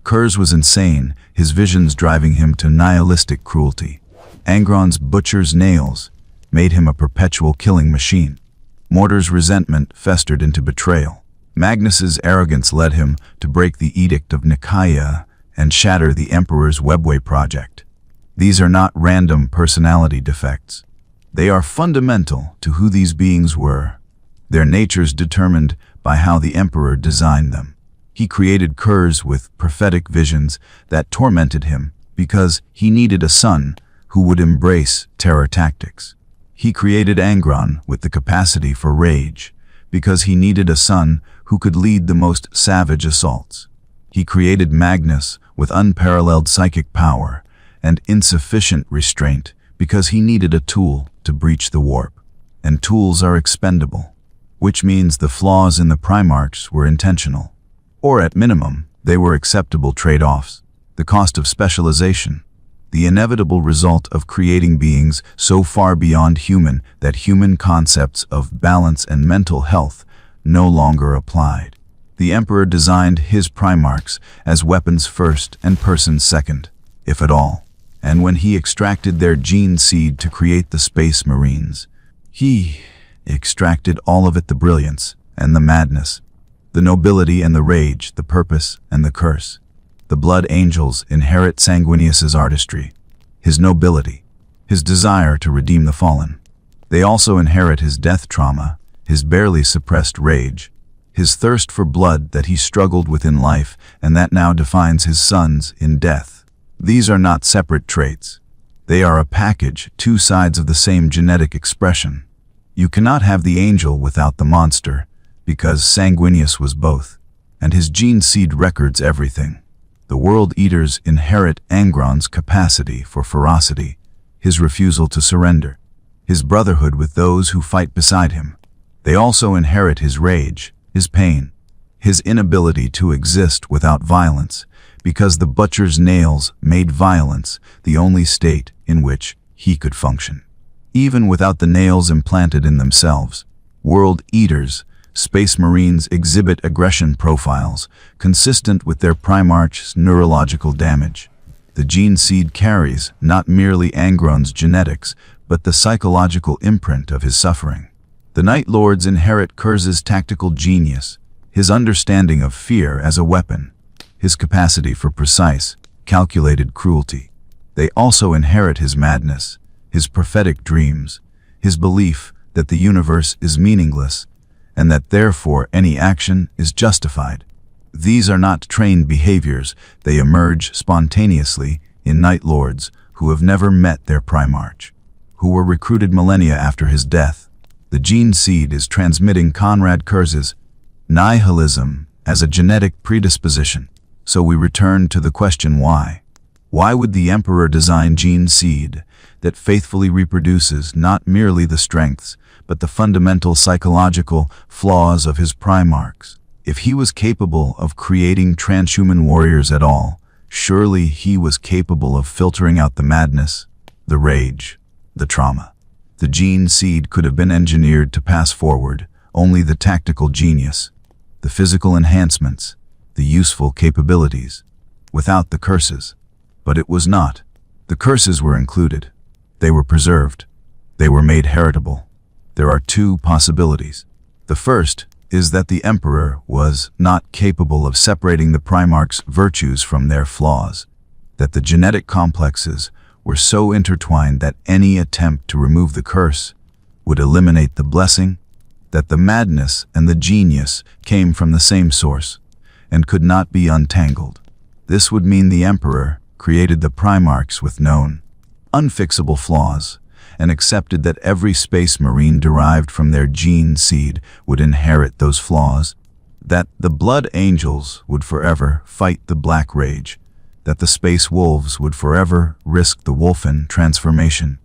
Kurz was insane, his visions driving him to nihilistic cruelty. Angron's butcher's nails made him a perpetual killing machine. Mortar's resentment festered into betrayal. Magnus's arrogance led him to break the Edict of Nicaea and shatter the Emperor's Webway project. These are not random personality defects. They are fundamental to who these beings were, their natures determined by how the Emperor designed them. He created Kurz with prophetic visions that tormented him because he needed a son who would embrace terror tactics. He created Angron with the capacity for rage because he needed a son who could lead the most savage assaults. He created Magnus with unparalleled psychic power and insufficient restraint because he needed a tool to breach the warp. And tools are expendable, which means the flaws in the Primarchs were intentional. Or at minimum, they were acceptable trade-offs. The cost of specialization, the inevitable result of creating beings so far beyond human that human concepts of balance and mental health no longer applied. The Emperor designed his Primarchs as weapons first and persons second, if at all. And when he extracted their gene seed to create the Space Marines, he extracted all of it: the brilliance and the madness, the nobility and the rage, the purpose and the curse. The Blood Angels inherit Sanguinius's artistry, his nobility, his desire to redeem the fallen. They also inherit his death trauma, his barely suppressed rage, his thirst for blood that he struggled with in life and that now defines his sons in death. These are not separate traits. They are a package, two sides of the same genetic expression. You cannot have the angel without the monster, because Sanguinius was both, and his gene seed records everything. The World Eaters inherit Angron's capacity for ferocity, his refusal to surrender, his brotherhood with those who fight beside him. They also inherit his rage, his pain, his inability to exist without violence, because the Butcher's nails made violence the only state in which he could function. Even without the nails implanted in themselves, World Eaters, Space Marines exhibit aggression profiles consistent with their Primarch's neurological damage. The gene seed carries not merely Angron's genetics, but the psychological imprint of his suffering. The Night Lords inherit Kurze's tactical genius, his understanding of fear as a weapon, his capacity for precise, calculated cruelty. They also inherit his madness, his prophetic dreams, his belief that the universe is meaningless, and that therefore any action is justified. These are not trained behaviors, they emerge spontaneously in Night Lords who have never met their Primarch, who were recruited millennia after his death. The gene seed is transmitting Conrad Kurze's nihilism as a genetic predisposition. So we return to the question why. Why would the Emperor design gene seed that faithfully reproduces not merely the strengths, but the fundamental psychological flaws of his Primarchs? If he was capable of creating transhuman warriors at all, surely he was capable of filtering out the madness, the rage, the trauma. The gene seed could have been engineered to pass forward only the tactical genius, the physical enhancements, the useful capabilities, without the curses. But it was not. The curses were included. They were preserved. They were made heritable. There are two possibilities. The first is that the Emperor was not capable of separating the Primarch's virtues from their flaws, that the genetic complexes were so intertwined that any attempt to remove the curse would eliminate the blessing, that the madness and the genius came from the same source and could not be untangled. This would mean the Emperor created the Primarchs with known, unfixable flaws, and accepted that every space marine derived from their gene seed would inherit those flaws, that the blood angels would forever fight the black rage, that the space wolves would forever risk the wolfen transformation,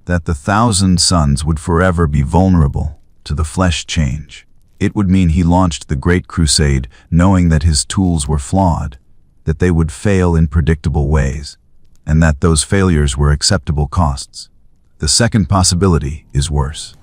that the 1,000 suns would forever be vulnerable to the flesh change. It would mean he launched the Great Crusade knowing that his tools were flawed, that they would fail in predictable ways, and that those failures were acceptable costs. The second possibility is worse.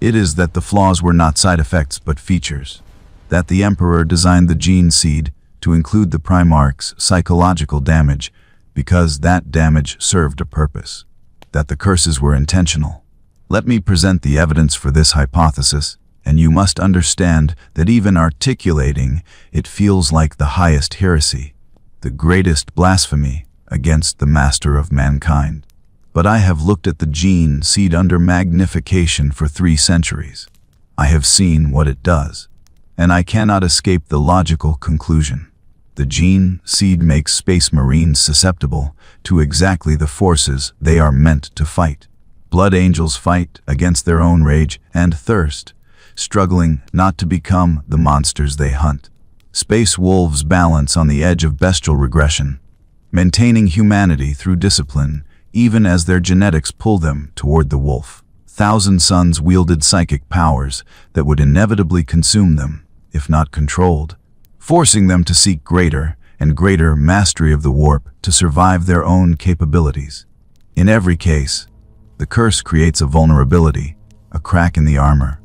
It is that the flaws were not side effects but features, that the Emperor designed the gene seed to include the Primarch's psychological damage because that damage served a purpose, that the curses were intentional. Let me present the evidence for this hypothesis, and you must understand that even articulating it feels like the highest heresy, the greatest blasphemy against the master of mankind. But I have looked at the gene seed under magnification for 3 centuries. I have seen what it does, and I cannot escape the logical conclusion. The gene seed makes space marines susceptible to exactly the forces they are meant to fight. Blood angels fight against their own rage and thirst, struggling not to become the monsters they hunt. Space wolves balance on the edge of bestial regression, maintaining humanity through discipline, even as their genetics pull them toward the wolf. 1,000 suns wielded psychic powers that would inevitably consume them, if not controlled, forcing them to seek greater and greater mastery of the warp to survive their own capabilities. In every case, the curse creates a vulnerability, a crack in the armor,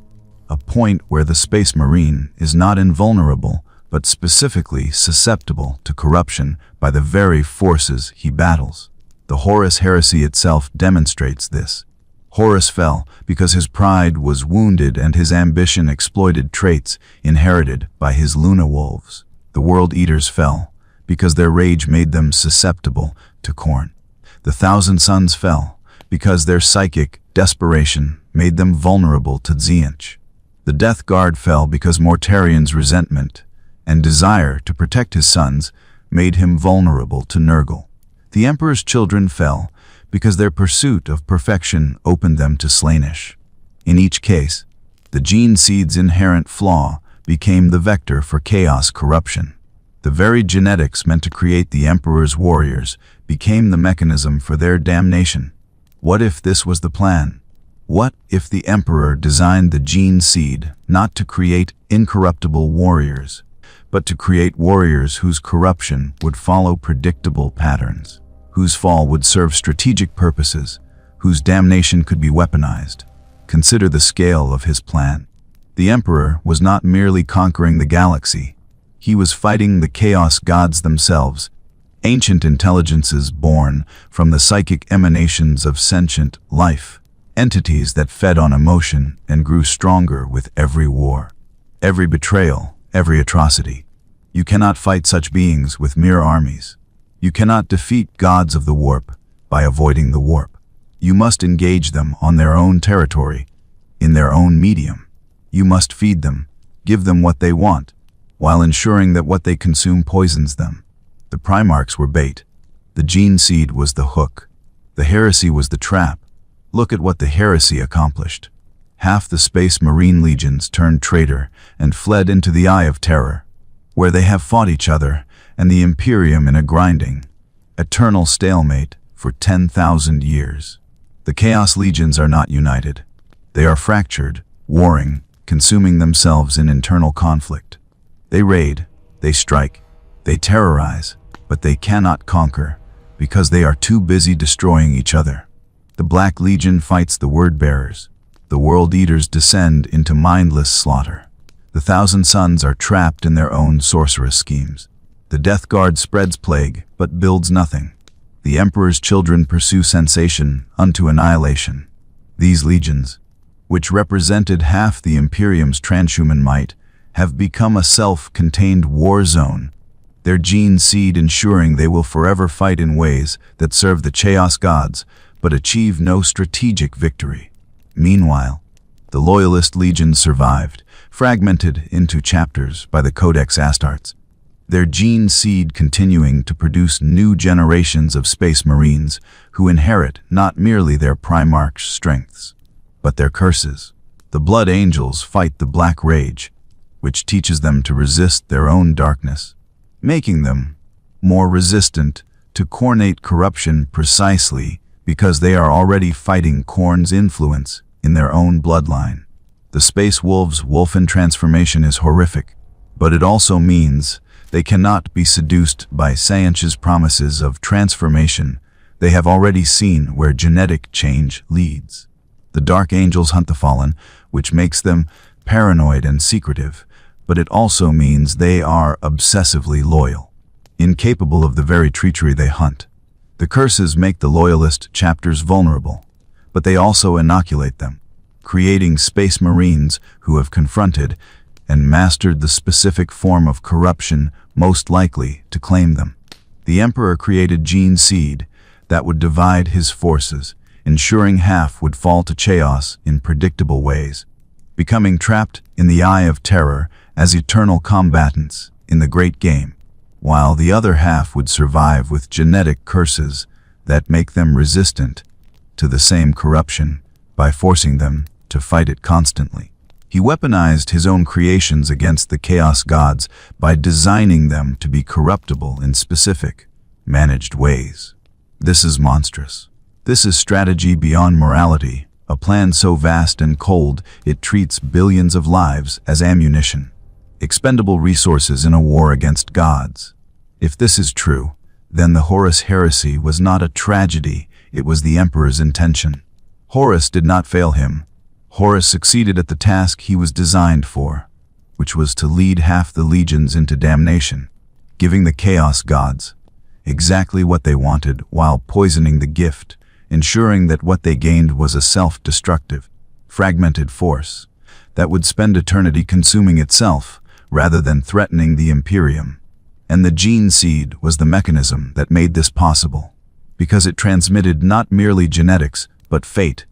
a point where the space marine is not invulnerable, but specifically susceptible to corruption by the very forces he battles. The Horus heresy itself demonstrates this. Horus fell because his pride was wounded and his ambition exploited traits inherited by his Luna wolves. The World Eaters fell because their rage made them susceptible to Khorne. The 1,000 Suns fell because their psychic desperation made them vulnerable to Tzeentch. The Death Guard fell because Mortarian's resentment and desire to protect his sons made him vulnerable to Nurgle. The Emperor's children fell because their pursuit of perfection opened them to Slaanesh. In each case, the gene seed's inherent flaw became the vector for chaos corruption. The very genetics meant to create the Emperor's warriors became the mechanism for their damnation. What if this was the plan? What if the Emperor designed the gene seed not to create incorruptible warriors, but to create warriors whose corruption would follow predictable patterns, whose fall would serve strategic purposes, whose damnation could be weaponized? Consider the scale of his plan. The Emperor was not merely conquering the galaxy. He was fighting the chaos gods themselves, ancient intelligences born from the psychic emanations of sentient life. entities that fed on emotion and grew stronger with every war, every betrayal, every atrocity. You cannot fight such beings with mere armies. You cannot defeat gods of the warp by avoiding the warp. You must engage them on their own territory, in their own medium. You must feed them, give them what they want, while ensuring that what they consume poisons them. The Primarchs were bait. The gene seed was the hook. The heresy was the trap. Look at what the heresy accomplished. Half the Space Marine legions turned traitor and fled into the Eye of Terror, where they have fought each other and the Imperium in a grinding, eternal stalemate for 10,000 years. The Chaos Legions are not united. They are fractured, warring, consuming themselves in internal conflict. They raid, they strike, they terrorize, but they cannot conquer because they are too busy destroying each other. The Black Legion fights the Word-bearers. The World Eaters descend into mindless slaughter. The Thousand Sons are trapped in their own sorcerous schemes. The Death Guard spreads plague, but builds nothing. The Emperor's children pursue sensation unto annihilation. These legions, which represented half the Imperium's transhuman might, have become a self-contained war zone, their gene seed ensuring they will forever fight in ways that serve the Chaos gods, but achieve no strategic victory. Meanwhile, the Loyalist legions survived, fragmented into chapters by the Codex Astartes, their gene seed continuing to produce new generations of Space Marines who inherit not merely their Primarch's strengths, but their curses. The Blood Angels fight the Black Rage, which teaches them to resist their own darkness, making them more resistant to Khornate corruption precisely because they are already fighting Khorne's influence in their own bloodline. The Space Wolves' Wolfen transformation is horrific, but it also means they cannot be seduced by Sayanch's promises of transformation. They have already seen where genetic change leads. The Dark Angels hunt the fallen, which makes them paranoid and secretive, but it also means they are obsessively loyal, incapable of the very treachery they hunt. The curses make the Loyalist chapters vulnerable, but they also inoculate them, creating Space Marines who have confronted and mastered the specific form of corruption most likely to claim them. The Emperor created gene seed that would divide his forces, ensuring half would fall to chaos in predictable ways, becoming trapped in the Eye of Terror as eternal combatants in the Great Game, while the other half would survive with genetic curses that make them resistant to the same corruption by forcing them to fight it constantly. He weaponized his own creations against the Chaos gods by designing them to be corruptible in specific, managed ways. This is monstrous. This is strategy beyond morality, a plan so vast and cold it treats billions of lives as ammunition, expendable resources in a war against gods. If this is true, then the Horus heresy was not a tragedy, it was the Emperor's intention. Horus did not fail him. Horus succeeded at the task he was designed for, which was to lead half the legions into damnation, giving the Chaos gods exactly what they wanted while poisoning the gift, ensuring that what they gained was a self-destructive, fragmented force that would spend eternity consuming itself rather than threatening the Imperium. And the gene seed was the mechanism that made this possible, because it transmitted not merely genetics, but fate,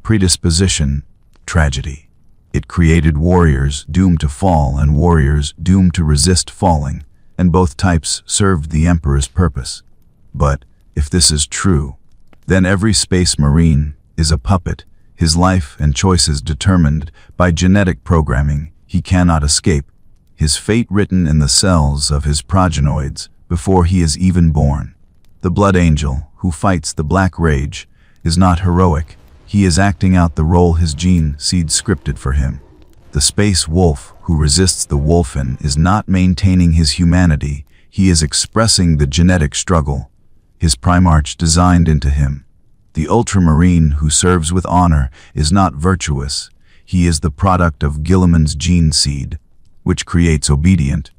predisposition, tragedy. It created warriors doomed to fall and warriors doomed to resist falling, and both types served the Emperor's purpose. But if this is true, then every Space Marine is a puppet, his life and choices determined by genetic programming he cannot escape, his fate written in the cells of his progenoids before he is even born. The Blood Angel, who fights the Black Rage, is not heroic. He is acting out the role his gene seed scripted for him. The Space Wolf, who resists the Wolfen, is not maintaining his humanity. He is expressing the genetic struggle his Primarch designed into him. The Ultramarine, who serves with honor, is not virtuous. He is the product of Guilliman's gene seed, which creates obedient,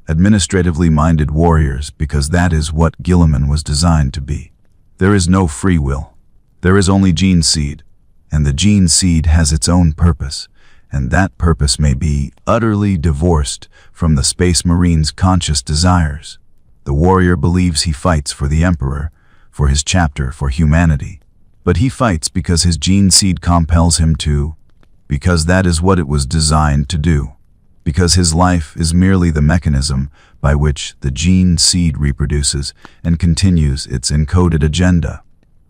administratively minded warriors, because that is what Guilliman was designed to be. There is no free will. There is only gene seed, and the gene seed has its own purpose, and that purpose may be utterly divorced from the Space Marine's conscious desires. The warrior believes he fights for the Emperor, for his chapter, for humanity. But he fights because his gene seed compels him to, because that is what it was designed to do, because his life is merely the mechanism by which the gene seed reproduces and continues its encoded agenda.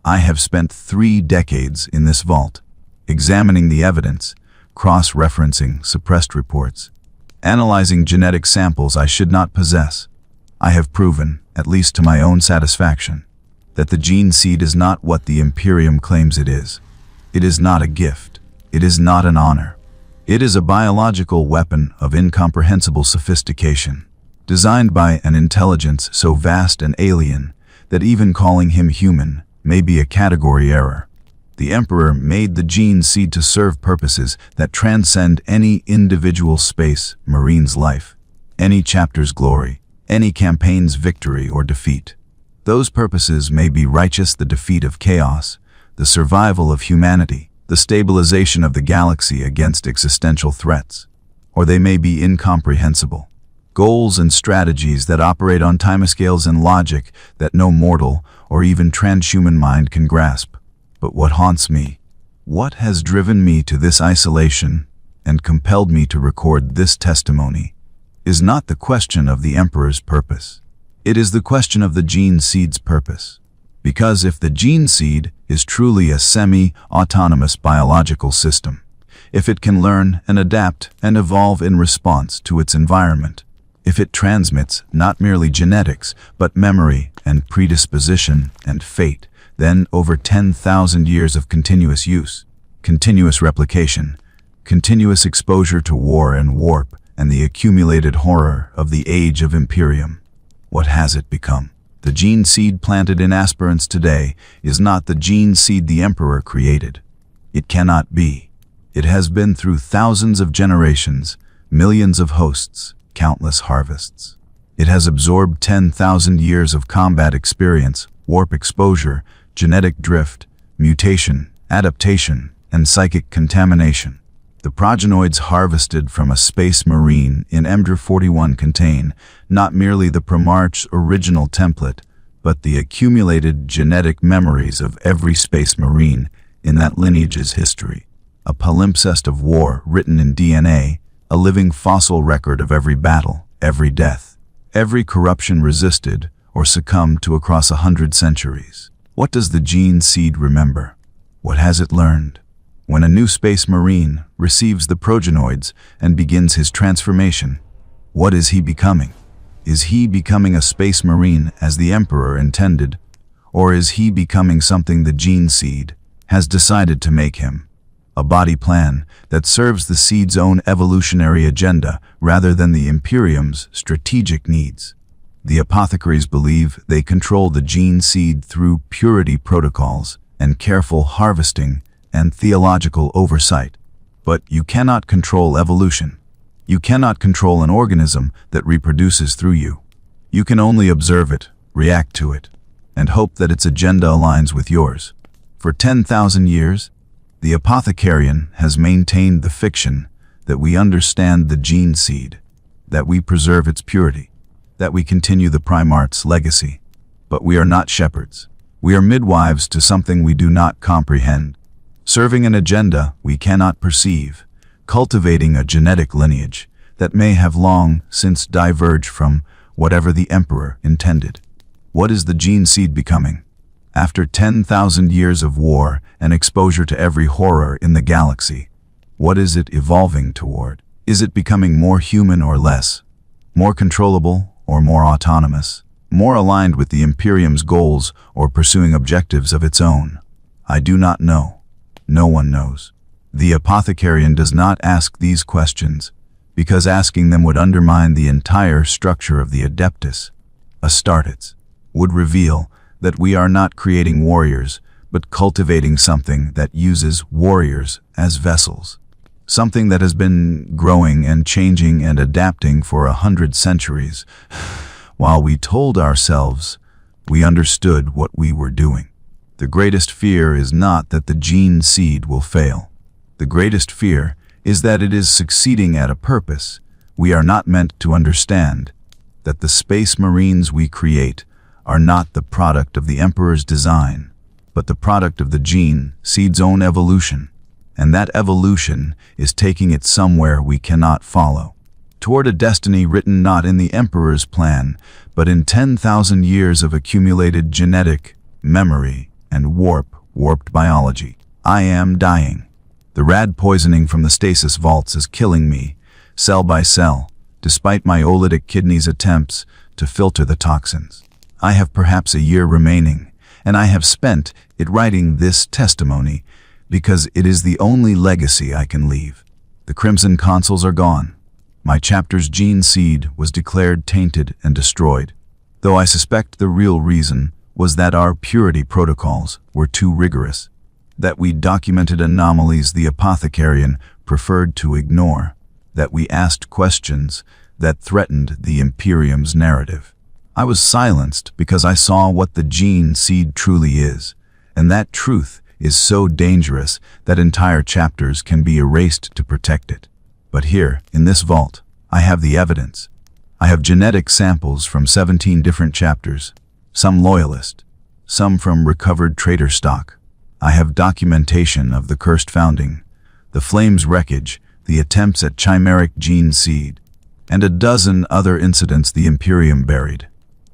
I have spent 3 decades in this vault, examining the evidence, cross-referencing suppressed reports, analyzing genetic samples I should not possess. I have proven, at least to my own satisfaction, that the gene seed is not what the Imperium claims it is. It is not a gift. It is not an honor. It is a biological weapon of incomprehensible sophistication, designed by an intelligence so vast and alien that even calling him human may be a category error. The Emperor made the gene seed to serve purposes that transcend any individual Space Marine's life, any chapter's glory, any campaign's victory or defeat. Those purposes may be righteous, the defeat of chaos, the survival of humanity, the stabilization of the galaxy against existential threats, or they may be incomprehensible, goals and strategies that operate on timescales and logic that no mortal or even transhuman mind can grasp. But what haunts me, what has driven me to this isolation and compelled me to record this testimony, is not the question of the Emperor's purpose. It is the question of the gene seed's purpose. Because if the gene seed is truly a semi-autonomous biological system, if it can learn and adapt and evolve in response to its environment, if it transmits not merely genetics, but memory and predisposition and fate, then over 10,000 years of continuous use, continuous replication, continuous exposure to war and warp, and the accumulated horror of the age of Imperium, what has it become? The gene seed planted in aspirants today is not the gene seed the Emperor created. It cannot be. It has been through thousands of generations, millions of hosts, countless harvests. It has absorbed 10,000 years of combat experience, warp exposure, genetic drift, mutation, adaptation, and psychic contamination. The progenoids harvested from a Space Marine in Emdra 41 contain not merely the Primarch's original template, but the accumulated genetic memories of every Space Marine in that lineage's history. A palimpsest of war written in DNA, a living fossil record of every battle, every death, every corruption resisted or succumbed to across 100 centuries. What does the gene seed remember? What has it learned? When a new Space Marine receives the progenoids and begins his transformation, what is he becoming? Is he becoming a Space Marine as the Emperor intended, or is he becoming something the gene seed has decided to make him? A body plan that serves the seed's own evolutionary agenda rather than the Imperium's strategic needs. The apothecaries believe they control the gene seed through purity protocols and careful harvesting and theological oversight. But you cannot control evolution. You cannot control an organism that reproduces through you. You can only observe it, react to it, and hope that its agenda aligns with yours. For 10,000 years, the apothecarian has maintained the fiction that we understand the gene seed, that we preserve its purity, that we continue the Primarch's legacy. But we are not shepherds. We are midwives to something we do not comprehend, serving an agenda we cannot perceive, cultivating a genetic lineage that may have long since diverged from whatever the Emperor intended. What is the gene seed becoming? After 10,000 years of war and exposure to every horror in the galaxy, what is it evolving toward? Is it becoming more human or less? More controllable or more autonomous? More aligned with the Imperium's goals or pursuing objectives of its own? I do not know. No one knows. The apothecarian does not ask these questions because asking them would undermine the entire structure of the Adeptus. Astartes would reveal that we are not creating warriors, but cultivating something that uses warriors as vessels. Something that has been growing and changing and adapting for 100 centuries, while we told ourselves we understood what we were doing. The greatest fear is not that the gene seed will fail. The greatest fear is that it is succeeding at a purpose we are not meant to understand, that the space marines we create are not the product of the Emperor's design, but the product of the gene seed's own evolution, and that evolution is taking it somewhere we cannot follow, toward a destiny written not in the Emperor's plan, but in 10,000 years of accumulated genetic, memory, and warped biology. I am dying. The rad poisoning from the stasis vaults is killing me, cell by cell, despite my olytic kidney's attempts to filter the toxins. I have perhaps a year remaining, and I have spent it writing this testimony because it is the only legacy I can leave. The crimson consoles are gone. My chapter's gene seed was declared tainted and destroyed, though I suspect the real reason was that our purity protocols were too rigorous, that we documented anomalies the apothecarian preferred to ignore, that we asked questions that threatened the Imperium's narrative. I was silenced because I saw what the gene seed truly is, and that truth is so dangerous that entire chapters can be erased to protect it. But here, in this vault, I have the evidence. I have genetic samples from 17 different chapters, some loyalist, some from recovered traitor stock. I have documentation of the cursed founding, the flames wreckage, the attempts at chimeric gene seed, and a dozen other incidents the Imperium buried.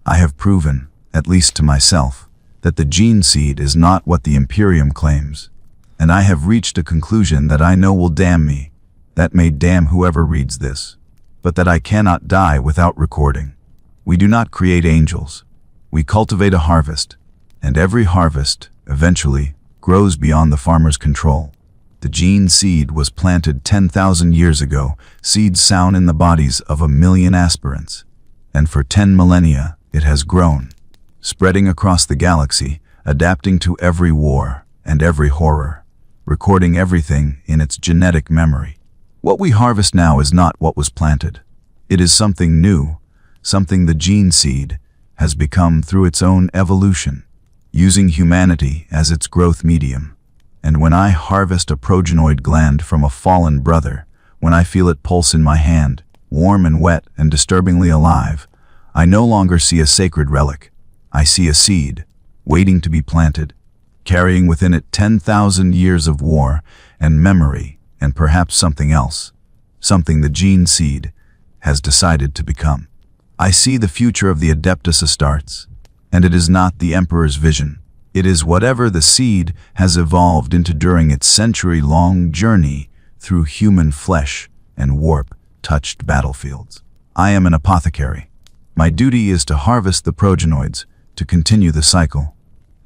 I have proven, at least to myself, that the gene seed is not what the Imperium claims, and I have reached a conclusion that I know will damn me, that may damn whoever reads this, but that I cannot die without recording. We do not create angels. We cultivate a harvest, and every harvest, eventually, grows beyond the farmer's control. The gene seed was planted 10,000 years ago, seeds sown in the bodies of 1 million aspirants, and for 10 millennia it has grown, spreading across the galaxy, adapting to every war and every horror, recording everything in its genetic memory. What we harvest now is not what was planted. It is something new, something the gene seed has become through its own evolution, using humanity as its growth medium. And when I harvest a progenoid gland from a fallen brother, when I feel it pulse in my hand, warm and wet and disturbingly alive, I no longer see a sacred relic. I see a seed, waiting to be planted, carrying within it 10,000 years of war and memory and perhaps something else, something the gene seed has decided to become. I see the future of the Adeptus Astartes, and it is not the Emperor's vision. It is whatever the seed has evolved into during its century-long journey through human flesh and warp-touched battlefields. I am an apothecary. My duty is to harvest the progenoids, to continue the cycle,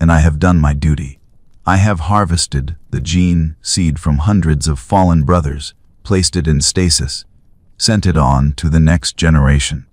and I have done my duty. I have harvested the gene seed from hundreds of fallen brothers, placed it in stasis, sent it on to the next generation.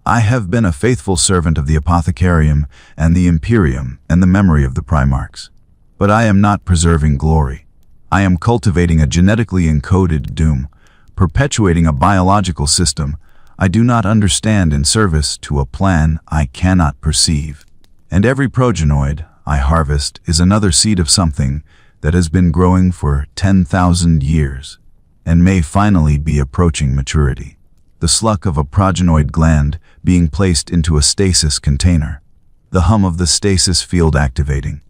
I have been a faithful servant of the Apothecarium and the Imperium and the memory of the Primarchs. But I am not preserving glory. I am cultivating a genetically encoded doom, perpetuating a biological system I do not understand in service to a plan I cannot perceive. And every progenoid I harvest is another seed of something that has been growing for 10,000 years and may finally be approaching maturity. The sluck of a progenoid gland being placed into a stasis container, the hum of the stasis field activating,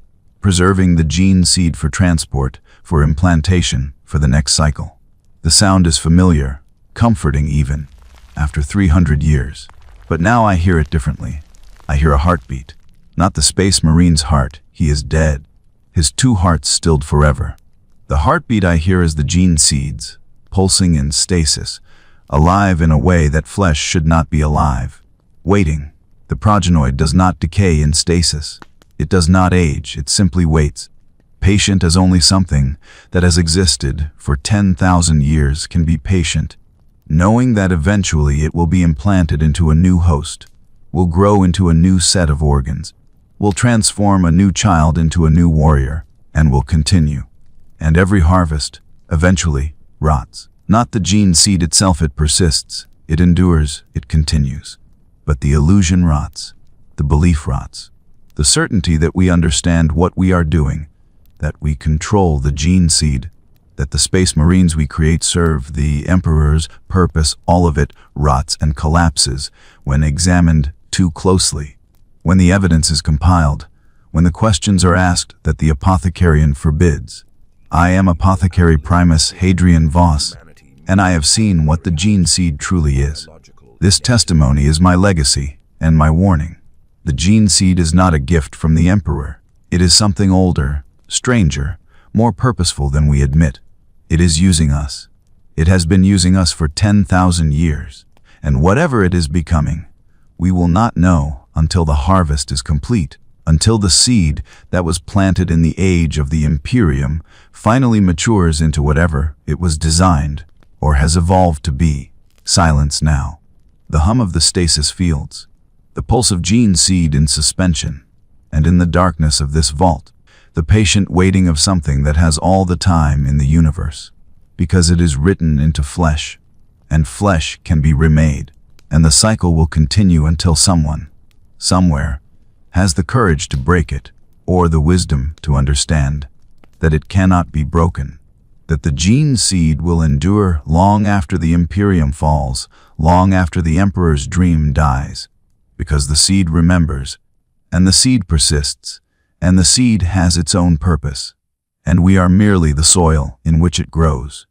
preserving the gene seed for transport, for implantation, for the next cycle. The sound is familiar, comforting even, after 300 years. But now I hear it differently. I hear a heartbeat. Not the Space Marine's heart, he is dead. His two hearts stilled forever. The heartbeat I hear is the gene seeds, pulsing in stasis, alive in a way that flesh should not be alive. Waiting. The progenoid does not decay in stasis. It does not age, it simply waits. Patient as only something that has existed for 10,000 years can be patient, knowing that eventually it will be implanted into a new host, will grow into a new set of organs, will transform a new child into a new warrior, and will continue. And every harvest, eventually, rots. Not the gene seed itself, it persists, it endures, it continues. But the illusion rots, the belief rots, the certainty that we understand what we are doing, that we control the gene seed, that the space marines we create serve the Emperor's purpose, all of it rots and collapses when examined too closely. When the evidence is compiled, when the questions are asked that the apothecarian forbids. I am Apothecary Primus Hadrian Voss, and I have seen what the gene seed truly is. This testimony is my legacy and my warning. The gene seed is not a gift from the Emperor. It is something older, stranger, more purposeful than we admit. It is using us. It has been using us for 10,000 years, and whatever it is becoming, we will not know until the harvest is complete, until the seed that was planted in the age of the Imperium finally matures into whatever it was designed or has evolved to be. Silence now. The hum of the stasis fields, the pulse of gene seed in suspension, and in the darkness of this vault, the patient waiting of something that has all the time in the universe, because it is written into flesh, and flesh can be remade, and the cycle will continue until someone, somewhere, has the courage to break it, or the wisdom to understand that it cannot be broken, that the gene seed will endure long after the Imperium falls, long after the Emperor's dream dies, because the seed remembers, and the seed persists, and the seed has its own purpose, and we are merely the soil in which it grows.